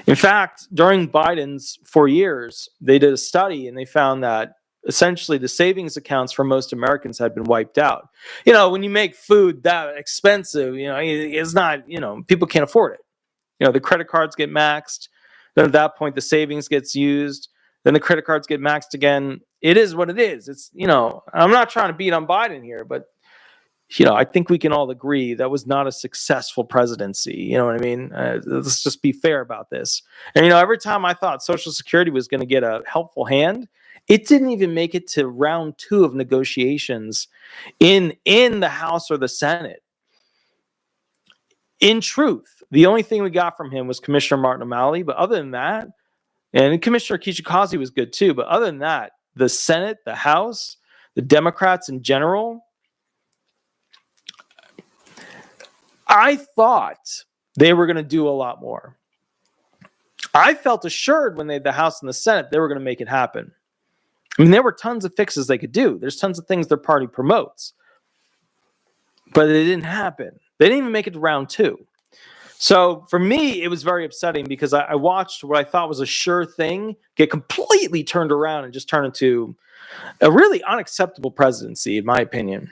In fact, during Biden's 4 years, they did a study and they found that essentially the savings accounts for most Americans had been wiped out. When you make food that expensive, it's not, people can't afford it. The credit cards get maxed. Then at that point, the savings gets used. Then the credit cards get maxed again. It is what it is. It's, I'm not trying to beat on Biden here, but I think we can all agree that was not a successful presidency. You know what I mean? Let's just be fair about this. And, every time I thought Social Security was going to get a helpful hand, it didn't even make it to round 2 of negotiations in the House or the Senate. In truth, the only thing we got from him was Commissioner Martin O'Malley. But other than that, and Commissioner Kijikazi was good too. But other than that, the Senate, the House, the Democrats in general, I thought they were going to do a lot more. I felt assured when they had the House and the Senate, they were going to make it happen. I mean, there were tons of fixes they could do. There's tons of things their party promotes. But it didn't happen. They didn't even make it to round 2. So for me, it was very upsetting because I watched what I thought was a sure thing get completely turned around and just turn into a really unacceptable presidency, in my opinion.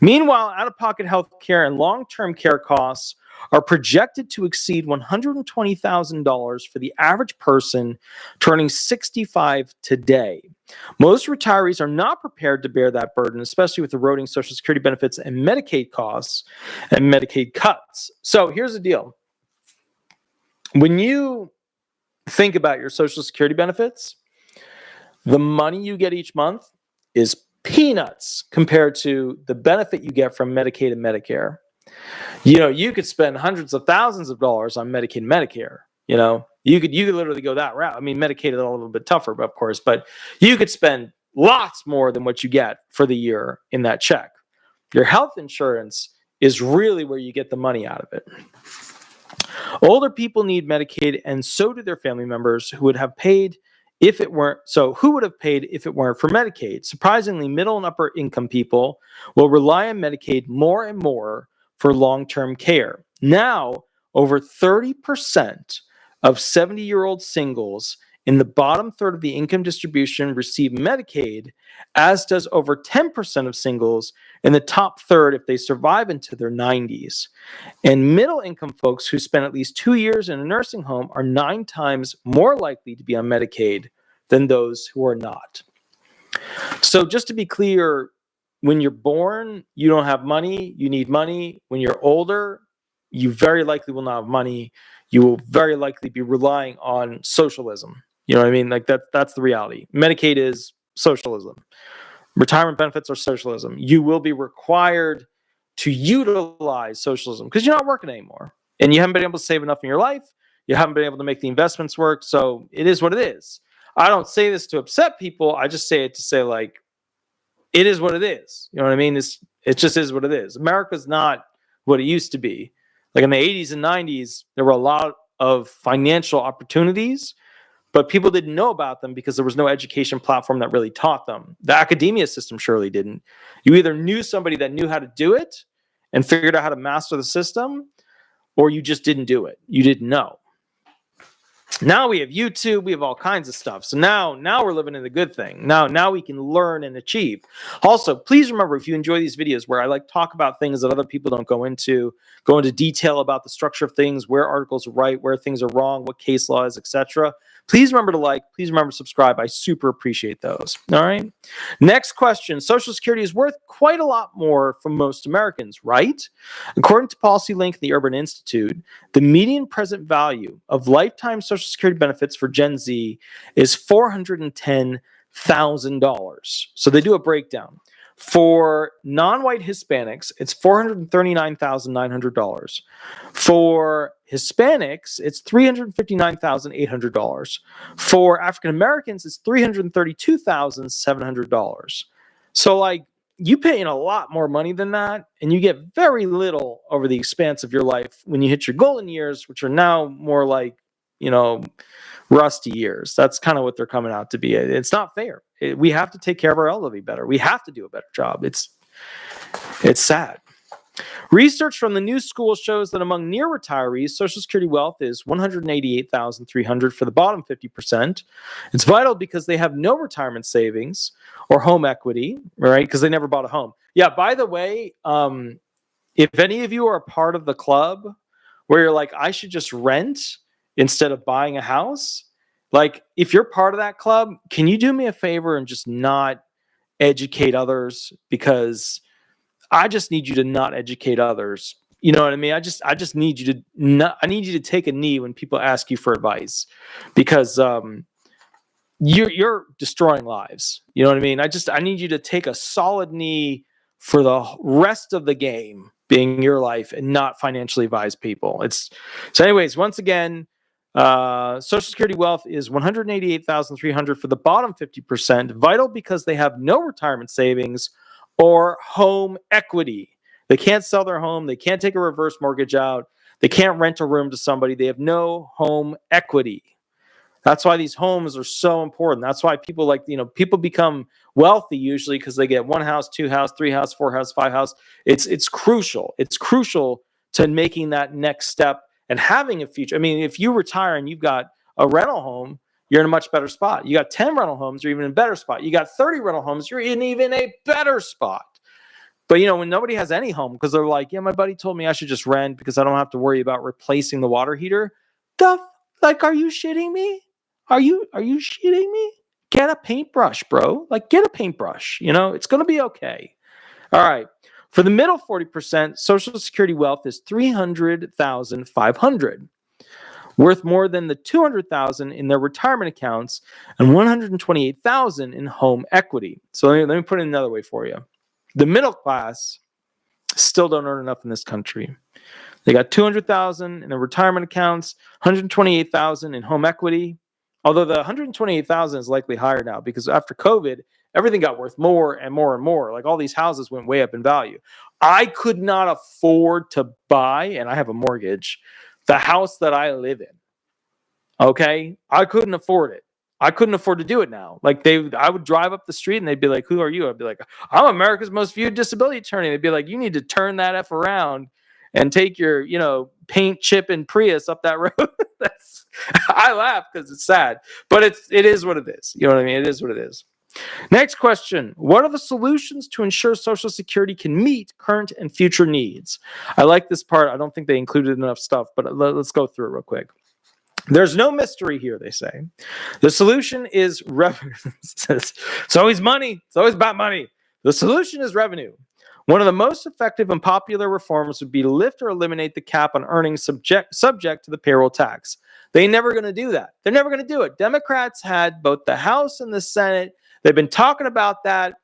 Meanwhile, out-of-pocket health care and long-term care costs are projected to exceed $120,000 for the average person turning 65 today. Most retirees are not prepared to bear that burden, especially with eroding Social Security benefits and Medicaid costs and Medicaid cuts. So here's the deal. When you think about your Social Security benefits, the money you get each month is peanuts compared to the benefit you get from Medicaid and Medicare. You could spend hundreds of thousands of dollars on Medicaid and Medicare. You could literally go that route. I mean, Medicaid is a little bit tougher, but of course, but you could spend lots more than what you get for the year in that check. Your health insurance is really where you get the money out of it. Older people need Medicaid, and so do their family members who would have paid if it weren't. So who would have paid if it weren't for Medicaid? Surprisingly, middle and upper income people will rely on Medicaid more and more for long-term care. Now, over 30% of 70-year-old singles in the bottom third of the income distribution receive Medicaid, as does over 10% of singles in the top third if they survive into their 90s. And middle-income folks who spend at least 2 years in a nursing home are 9 times more likely to be on Medicaid than those who are not. So just to be clear, when you're born, you don't have money, you need money. When you're older, you very likely will not have money. You will very likely be relying on socialism. You know what I mean? Like that's the reality. Medicaid is socialism. Retirement benefits are socialism. You will be required to utilize socialism because you're not working anymore. And you haven't been able to save enough in your life. You haven't been able to make the investments work. So it is what it is. I don't say this to upset people. I just say it to say, like, it is what it is. You know what I mean? It just is what it is. America's not what it used to be. Like in the 80s and 90s, there were a lot of financial opportunities, but people didn't know about them because there was no education platform that really taught them. The academia system surely didn't. You either knew somebody that knew how to do it, and figured out how to master the system, or you just didn't do it. You didn't know. Now we have YouTube, we have all kinds of stuff. So now we're living in the good thing. Now we can learn and achieve. Also, please remember, if you enjoy these videos where I like talk about things that other people don't go into detail about the structure of things, where articles are right, where things are wrong, what case law is, etc. Please remember to like, please remember to subscribe. I super appreciate those. All right. Next question. Social Security is worth quite a lot more for most Americans, right? According to PolicyLink and the Urban Institute, the median present value of lifetime Social Security benefits for Gen Z is $410,000. So they do a breakdown. For non-white Hispanics, it's $439,900. For Hispanics, it's $359,800. For African Americans, it's $332,700. So, like, you pay in a lot more money than that, and you get very little over the expanse of your life when you hit your golden years, which are now more like, rusty years. That's kind of what they're coming out to be. It's not fair. We have to take care of our elderly better. We have to do a better job. It's sad. Research from the New School shows that among near retirees, Social Security wealth is $188,300 for the bottom 50%. It's vital because they have no retirement savings or home equity, right? Because they never bought a home. Yeah, by the way, if any of you are a part of the club where you're like, I should just rent instead of buying a house, like, if you're part of that club, can you do me a favor and just not educate others? Because I just need you to not educate others. You know what I mean? I just need you to I need you to take a knee when people ask you for advice, because you're destroying lives. You know what I mean? I need you to take a solid knee for the rest of the game being your life and not financially advise people. So anyways, once again, Social Security wealth is $188,300 for the bottom 50%, vital because they have no retirement savings or home equity. They can't sell their home. They can't take a reverse mortgage out. They can't rent a room to somebody. They have no home equity. That's why these homes are so important. That's why people people become wealthy usually because they get one house, two house, three house, four house, five house. It's crucial. It's crucial to making that next step and having a future. I mean, if you retire and you've got a rental home, you're in a much better spot. You got 10 rental homes, you're even in a better spot. You got 30 rental homes, you're in even a better spot. But, when nobody has any home because they're like, yeah, my buddy told me I should just rent because I don't have to worry about replacing the water heater. Are you shitting me? Are you shitting me? Get a paintbrush, bro. Get a paintbrush. It's going to be okay. All right. For the middle 40%, Social Security wealth is $300,500, worth more than the $200,000 in their retirement accounts and $128,000 in home equity. So let me put it another way for you. The middle class still don't earn enough in this country. They got $200,000 in their retirement accounts, $128,000 in home equity. Although the $128,000 is likely higher now because after COVID, everything got worth more and more and more. Like all these houses went way up in value. I could not afford to buy, and I have a mortgage, the house that I live in. Okay? I couldn't afford it. I couldn't afford to do it now. I would drive up the street and they'd be like, who are you? I'd be like, I'm America's most viewed disability attorney. They'd be like, you need to turn that F around and take your, paint chip and Prius up that road. I laugh because it's sad, but it is what it is. You know what I mean? It is what it is. Next question. What are the solutions to ensure Social Security can meet current and future needs? I like this part. I don't think they included enough stuff, but let's go through it real quick. There's no mystery here, they say. The solution is revenue. It's always money. It's always about money. The solution is revenue. One of the most effective and popular reforms would be to lift or eliminate the cap on earnings subject to the payroll tax. They're never going to do that. They're never going to do it. Democrats had both the House and the Senate. They've been talking about that.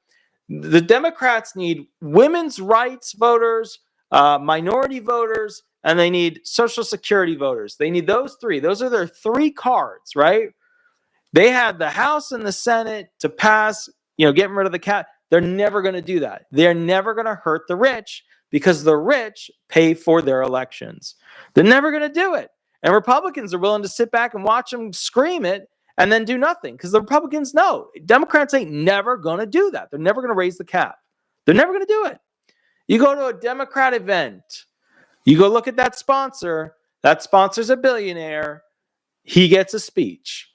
The Democrats need women's rights voters, minority voters, and they need Social Security voters. They need those three. Those are their three cards, right? They had the House and the Senate to pass, getting rid of the cap. They're never going to do that. They're never going to hurt the rich because the rich pay for their elections. They're never going to do it. And Republicans are willing to sit back and watch them scream it and then do nothing because the Republicans know Democrats ain't never going to do that. They're never going to raise the cap. They're never going to do it. You go to a Democrat event. You go look at that sponsor. That sponsor's a billionaire. He gets a speech.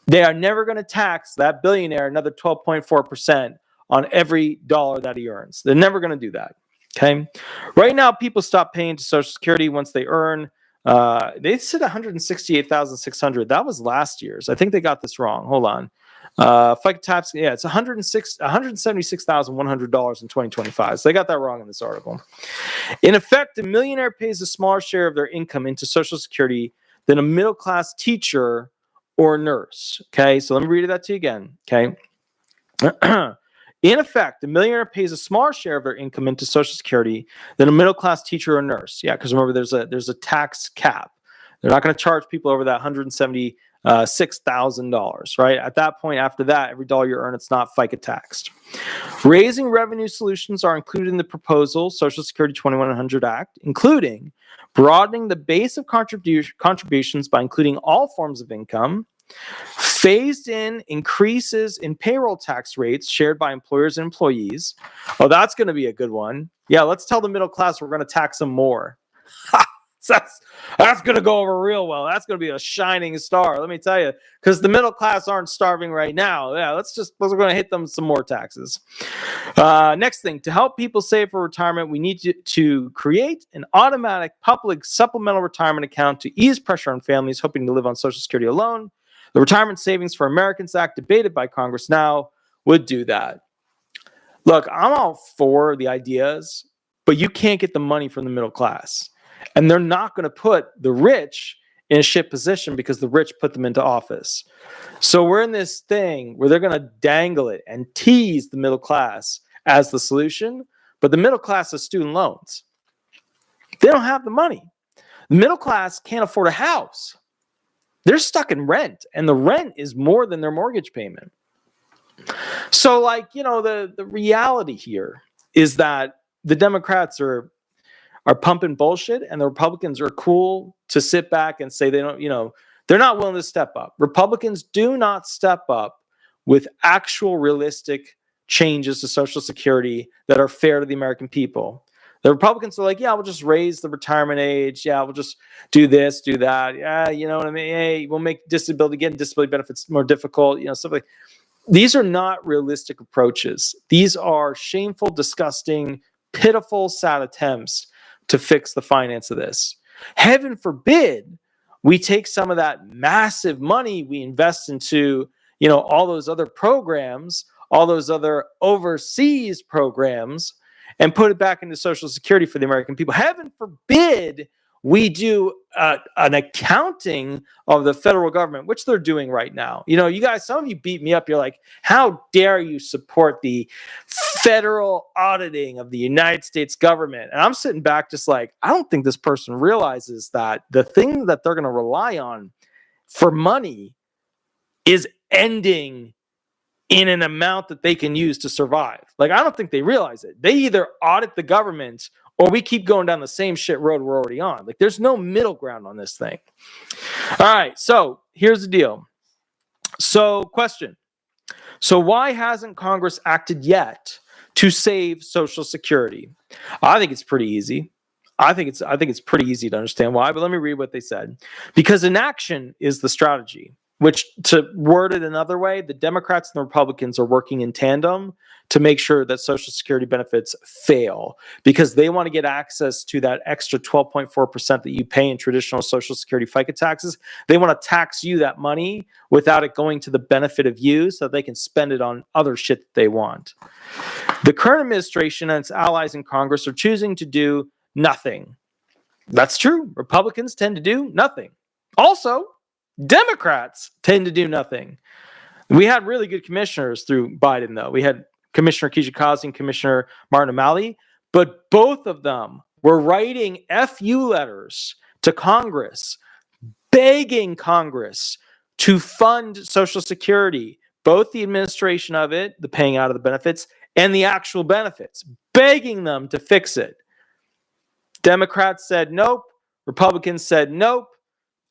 They are never going to tax that billionaire another 12.4% on every dollar that he earns. They're never going to do that. Okay. Right now, people stop paying to Social Security once they earn. They said 168,600. That was last year's. I think they got this wrong. Hold on. FICA tax, yeah, it's $176,100 in 2025. So they got that wrong in this article. In effect, a millionaire pays a smaller share of their income into Social Security than a middle-class teacher or nurse. Okay, so let me read that to you again. Okay. In effect, the millionaire pays a smaller share of their income into Social Security than a middle-class teacher or nurse. Yeah, because remember, there's a tax cap. They're not going to charge people over that $176,000, right? At that point, after that, every dollar you earn, it's not FICA taxed. Raising revenue solutions are included in the proposal Social Security 2100 Act, including broadening the base of contributions by including all forms of income, phased in increases in payroll tax rates shared by employers and employees. Oh, that's going to be a good one. Yeah, let's tell the middle class we're going to tax them more. That's going to go over real well. That's going to be a shining star, let me tell you, because the middle class aren't starving right now. Yeah, we're going to hit them some more taxes. Next thing, to help people save for retirement, we need to create an automatic public supplemental retirement account to ease pressure on families hoping to live on Social Security alone. The Retirement Savings for Americans Act, debated by Congress now, would do that. Look, I'm all for the ideas, but you can't get the money from the middle class. And they're not going to put the rich in a shit position because the rich put them into office. So we're in this thing where they're going to dangle it and tease the middle class as the solution, but the middle class has student loans. They don't have the money. The middle class can't afford a house. They're stuck in rent, and the rent is more than their mortgage payment. So, the reality here is that the Democrats are pumping bullshit, and the Republicans are cool to sit back and say they don't, they're not willing to step up. Republicans do not step up with actual realistic changes to Social Security that are fair to the American people. The Republicans are like, yeah, we'll just raise the retirement age. Yeah, we'll just do this, do that. Yeah, you know what I mean? Hey, we'll make disability benefits more difficult, stuff like. These are not realistic approaches. These are shameful, disgusting, pitiful, sad attempts to fix the finance of this. Heaven forbid we take some of that massive money we invest into, all those other programs, all those other overseas programs, and put it back into Social Security for the American people. Heaven forbid we do an accounting of the federal government, which they're doing right now. You guys, some of you beat me up. You're like, how dare you support the federal auditing of the United States government? And I'm sitting back just like, I don't think this person realizes that the thing that they're going to rely on for money is ending in an amount that they can use to survive. I don't think they realize it. They either audit the government or we keep going down the same shit road we're already on. There's no middle ground on this thing. All right, so here's the deal. So, question. So why hasn't Congress acted yet to save Social Security? I think it's pretty easy. I think it's pretty easy to understand why, but let me read what they said. Because inaction is the strategy, which, to word it another way, the Democrats and the Republicans are working in tandem to make sure that Social Security benefits fail, because they want to get access to that extra 12.4% that you pay in traditional Social Security FICA taxes. They want to tax you that money without it going to the benefit of you so they can spend it on other shit that they want. The current administration and its allies in Congress are choosing to do nothing. That's true. Republicans tend to do nothing. Also, Democrats tend to do nothing. We had really good commissioners through Biden, though. We had Commissioner Kijikazi and Commissioner Martin O'Malley, but both of them were writing FU letters to Congress, begging Congress to fund Social Security, both the administration of it, the paying out of the benefits, and the actual benefits, begging them to fix it. Democrats said nope. Republicans said nope.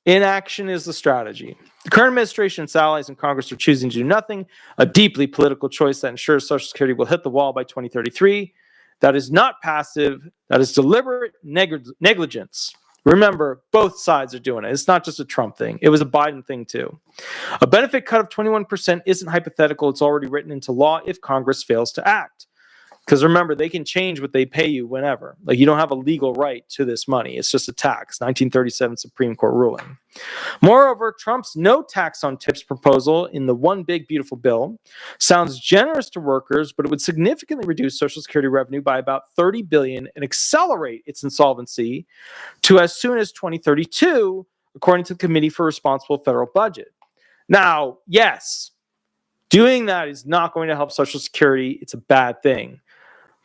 Inaction is the strategy. The current administration and its allies in Congress are choosing to do nothing, a deeply political choice that ensures Social Security will hit the wall by 2033. That is not passive. That is deliberate negligence. Remember, both sides are doing it. It's not just a Trump thing. It was a Biden thing too. A benefit cut of 21% isn't hypothetical. It's already written into law if Congress fails to act. Because remember, they can change what they pay you whenever. Like, you don't have a legal right to this money. It's just a tax. 1937 Supreme Court ruling. Moreover, Trump's no tax on tips proposal in the One Big Beautiful Bill sounds generous to workers, but it would significantly reduce Social Security revenue by about $30 billion and accelerate its insolvency to as soon as 2032, according to the Committee for Responsible Federal Budget. Now, yes, doing that is not going to help Social Security. It's a bad thing.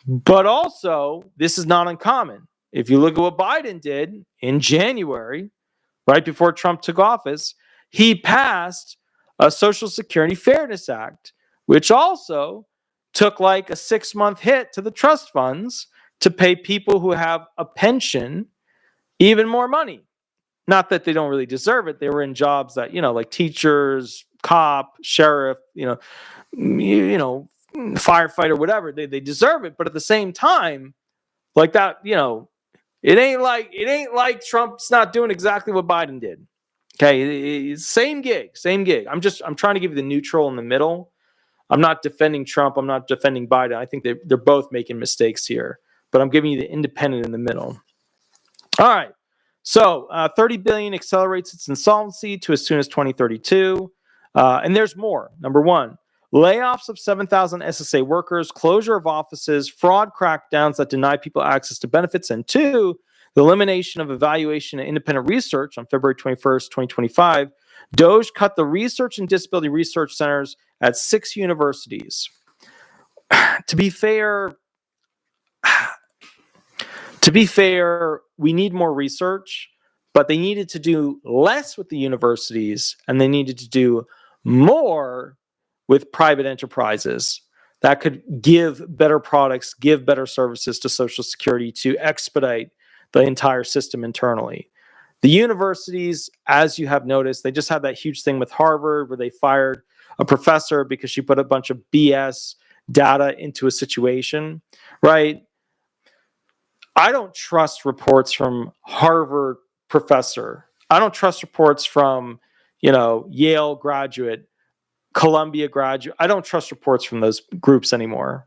But also, this is not uncommon. If you look at what Biden did in January, right before Trump took office, he passed a Social Security Fairness Act, which also took like a 6-month hit to the trust funds to pay people who have a pension even more money. Not that they don't really deserve it. They were in jobs that, like teachers, cop, sheriff, firefighter, whatever. They deserve it. But at the same time, like that, it ain't like Trump's not doing exactly what Biden did. Okay, same gig. I'm trying to give you the neutral in the middle. I'm not defending Trump. I'm not defending Biden. I think they're both making mistakes here, but I'm giving you the independent in the middle. All right. So $30 billion accelerates its insolvency to as soon as 2032. And there's more. Number one, layoffs of 7,000 SSA workers, closure of offices, fraud crackdowns that deny people access to benefits, and two, the elimination of evaluation and independent research on February 21st, 2025. DOGE cut the research and disability research centers at 6 universities. To be fair, we need more research, but they needed to do less with the universities and they needed to do more with private enterprises that could give better products, give better services to Social Security to expedite the entire system internally. The universities, as you have noticed, they just had that huge thing with Harvard where they fired a professor because she put a bunch of BS data into a situation, right? I don't trust reports from Harvard professor. I don't trust reports from, Yale graduate, Columbia graduate. I don't trust reports from those groups anymore.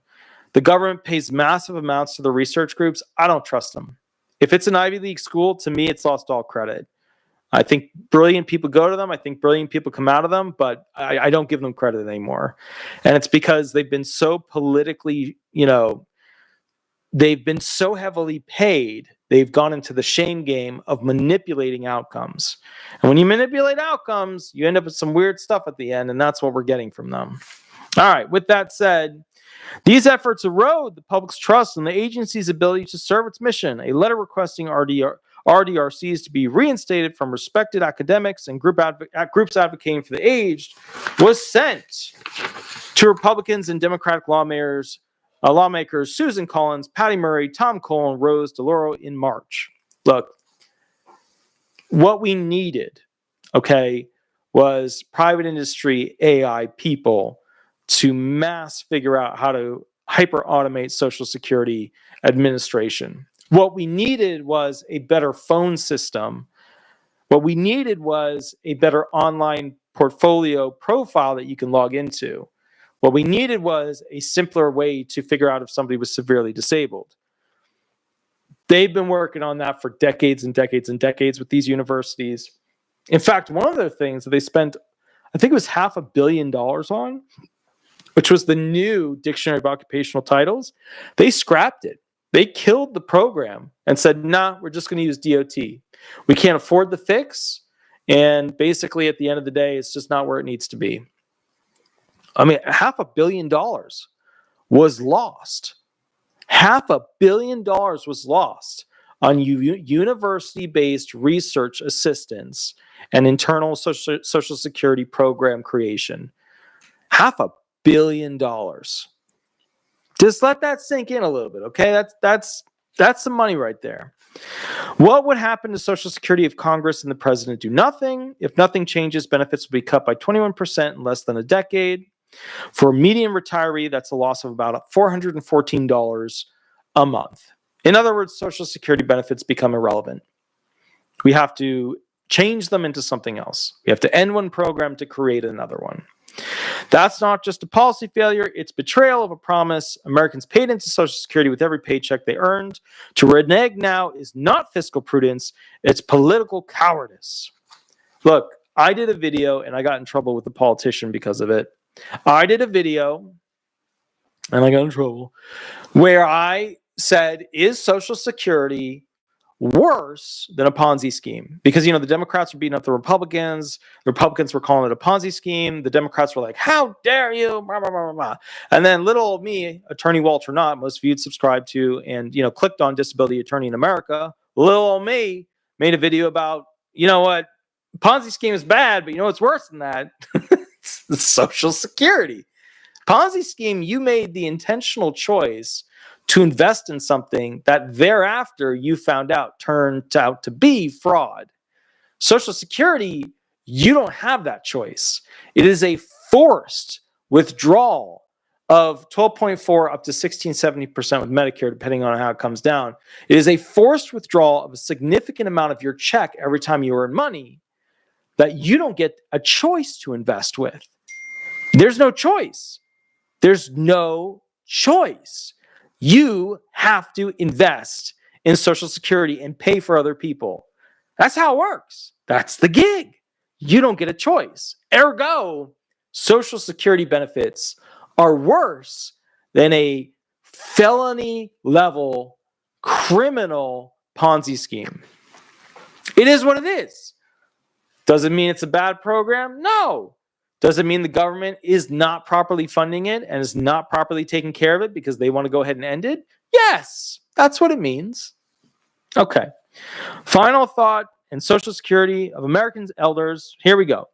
The government pays massive amounts to the research groups. I don't trust them. If it's an Ivy League school, to me, it's lost all credit. I think brilliant people go to them. I think brilliant people come out of them, but I don't give them credit anymore. And it's because they've been so politically, they've been so heavily paid, they've gone into the shame game of manipulating outcomes. And when you manipulate outcomes, you end up with some weird stuff at the end, and that's what we're getting from them. All right, with that said, these efforts erode the public's trust in the agency's ability to serve its mission. A letter requesting RDRCs to be reinstated from respected academics and groups advocating for the aged was sent to Republicans and Democratic lawmakers Susan Collins, Patty Murray, Tom Cole, and Rose DeLauro in March. Look, what we needed, was private industry AI people to mass figure out how to hyper automate Social Security administration. What we needed was a better phone system. What we needed was a better online portfolio profile that you can log into. What we needed was a simpler way to figure out if somebody was severely disabled. They've been working on that for decades and decades and decades with these universities. In fact, one of the things that they spent, I think it was $500 million on, which was the new Dictionary of Occupational Titles, they scrapped it. They killed the program and said, nah, we're just going to use DOT. We can't afford the fix. And basically, at the end of the day, it's just not where it needs to be. I mean, $500 million was lost. $500 million was lost on university-based research assistance and internal social security program creation. $500 million. Just let that sink in a little bit, okay? That's some money right there. What would happen to Social Security if Congress and the president do nothing? If nothing changes, benefits will be cut by 21% in less than a decade. For a median retiree, that's a loss of about $414 a month. In other words, Social Security benefits become irrelevant. We have to change them into something else. We have to end one program to create another one. That's not just a policy failure, it's betrayal of a promise. Americans paid into Social Security with every paycheck they earned. To renege now is not fiscal prudence, it's political cowardice. Look, I did a video and I got in trouble with a politician because of it. I did a video and I got in trouble where I said, is Social Security worse than a Ponzi scheme? Because, the Democrats were beating up the Republicans. The Republicans were calling it a Ponzi scheme. The Democrats were like, how dare you? Blah, blah, blah, blah, blah. And then little old me, Attorney Walter Hnot, most viewed, subscribed to, and, clicked on Disability Attorney in America. Little old me made a video about, what? Ponzi scheme is bad, but what's worse than that? It's Social Security. Ponzi scheme, you made the intentional choice to invest in something that thereafter you found out turned out to be fraud. Social Security, you don't have that choice. It is a forced withdrawal of 12.4 up to 1670% with Medicare, depending on how it comes down. It is a forced withdrawal of a significant amount of your check every time you earn money that you don't get a choice to invest with. There's no choice. There's no choice. You have to invest in Social Security and pay for other people. That's how it works. That's the gig. You don't get a choice. Ergo, Social Security benefits are worse than a felony level criminal Ponzi scheme. It is what it is. Does it mean it's a bad program? No. Does it mean the government is not properly funding it and is not properly taking care of it because they want to go ahead and end it? Yes, that's what it means. Okay. Final thought in Social Security of Americans' elders. Here we go.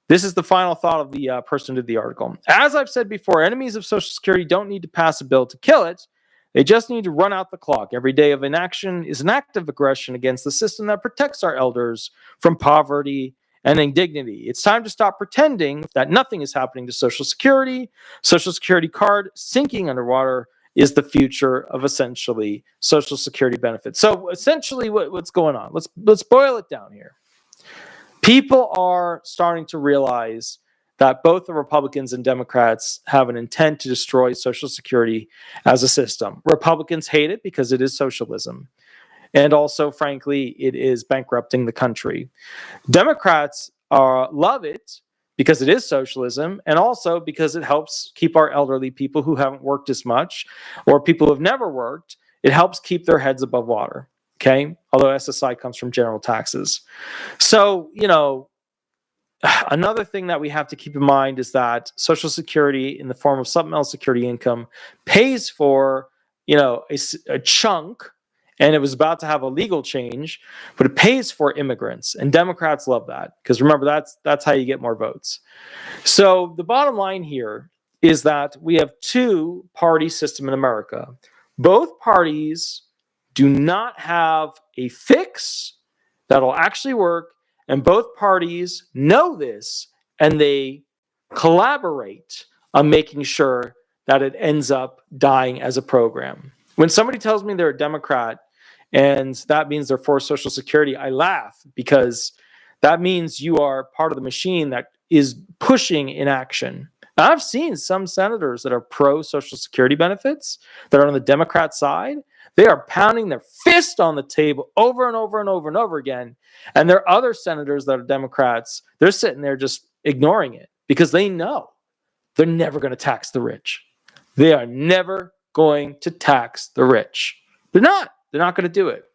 This is the final thought of the person who did the article. As I've said before, enemies of Social Security don't need to pass a bill to kill it. They just need to run out the clock. Every day of inaction is an act of aggression against the system that protects our elders from poverty and indignity. It's time to stop pretending that nothing is happening to Social Security. Social Security card sinking underwater is the future of essentially Social Security benefits. So essentially what's going on? Let's boil it down here. People are starting to realize that both the Republicans and Democrats have an intent to destroy Social Security as a system. Republicans hate it because it is socialism. And also, frankly, it is bankrupting the country. Democrats love it because it is socialism, and also because it helps keep our elderly people who haven't worked as much, or people who have never worked, it helps keep their heads above water, okay? Although SSI comes from general taxes. So, another thing that we have to keep in mind is that Social Security in the form of supplemental security income pays for, a chunk, and it was about to have a legal change, but it pays for immigrants, and Democrats love that because remember, that's how you get more votes. So the bottom line here is that we have two-party system in America. Both parties do not have a fix that'll actually work, and both parties know this, and they collaborate on making sure that it ends up dying as a program. When somebody tells me they're a Democrat and that means they're for Social Security, I laugh because that means you are part of the machine that is pushing inaction. Now, I've seen some senators that are pro-Social Security benefits that are on the Democrat side. They are pounding their fist on the table over and over and over and over again. And there are other senators that are Democrats. They're sitting there just ignoring it because they know they're never going to tax the rich. They are never going to tax the rich. They're not. They're not going to do it.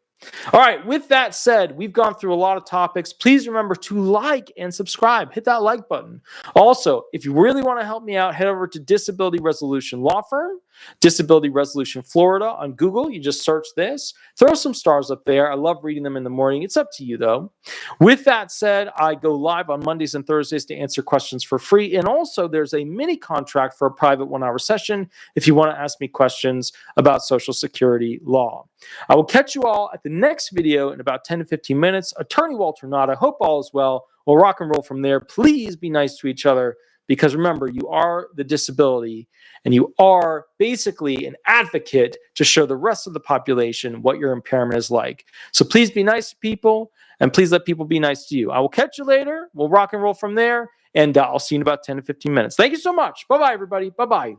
All right, with that said, we've gone through a lot of topics. Please remember to like and subscribe. Hit that like button. Also, if you really want to help me out, head over to Disability Resolution Law Firm, Disability Resolution Florida on Google. You just search this. Throw some stars up there. I love reading them in the morning. It's up to you, though. With that said, I go live on Mondays and Thursdays to answer questions for free. And also, there's a mini contract for a private 1-hour session if you want to ask me questions about Social Security law. I will catch you all at the next video in about 10 to 15 minutes. Attorney Walter Hnot, I hope all is well. We'll rock and roll from there. Please be nice to each other. because remember, you are the disability and you are basically an advocate to show the rest of the population what your impairment is like. So please be nice to people and please let people be nice to you. I will catch you later. We'll rock and roll from there. And I'll see you in about 10 to 15 minutes. Thank you so much. Bye-bye, everybody. Bye-bye.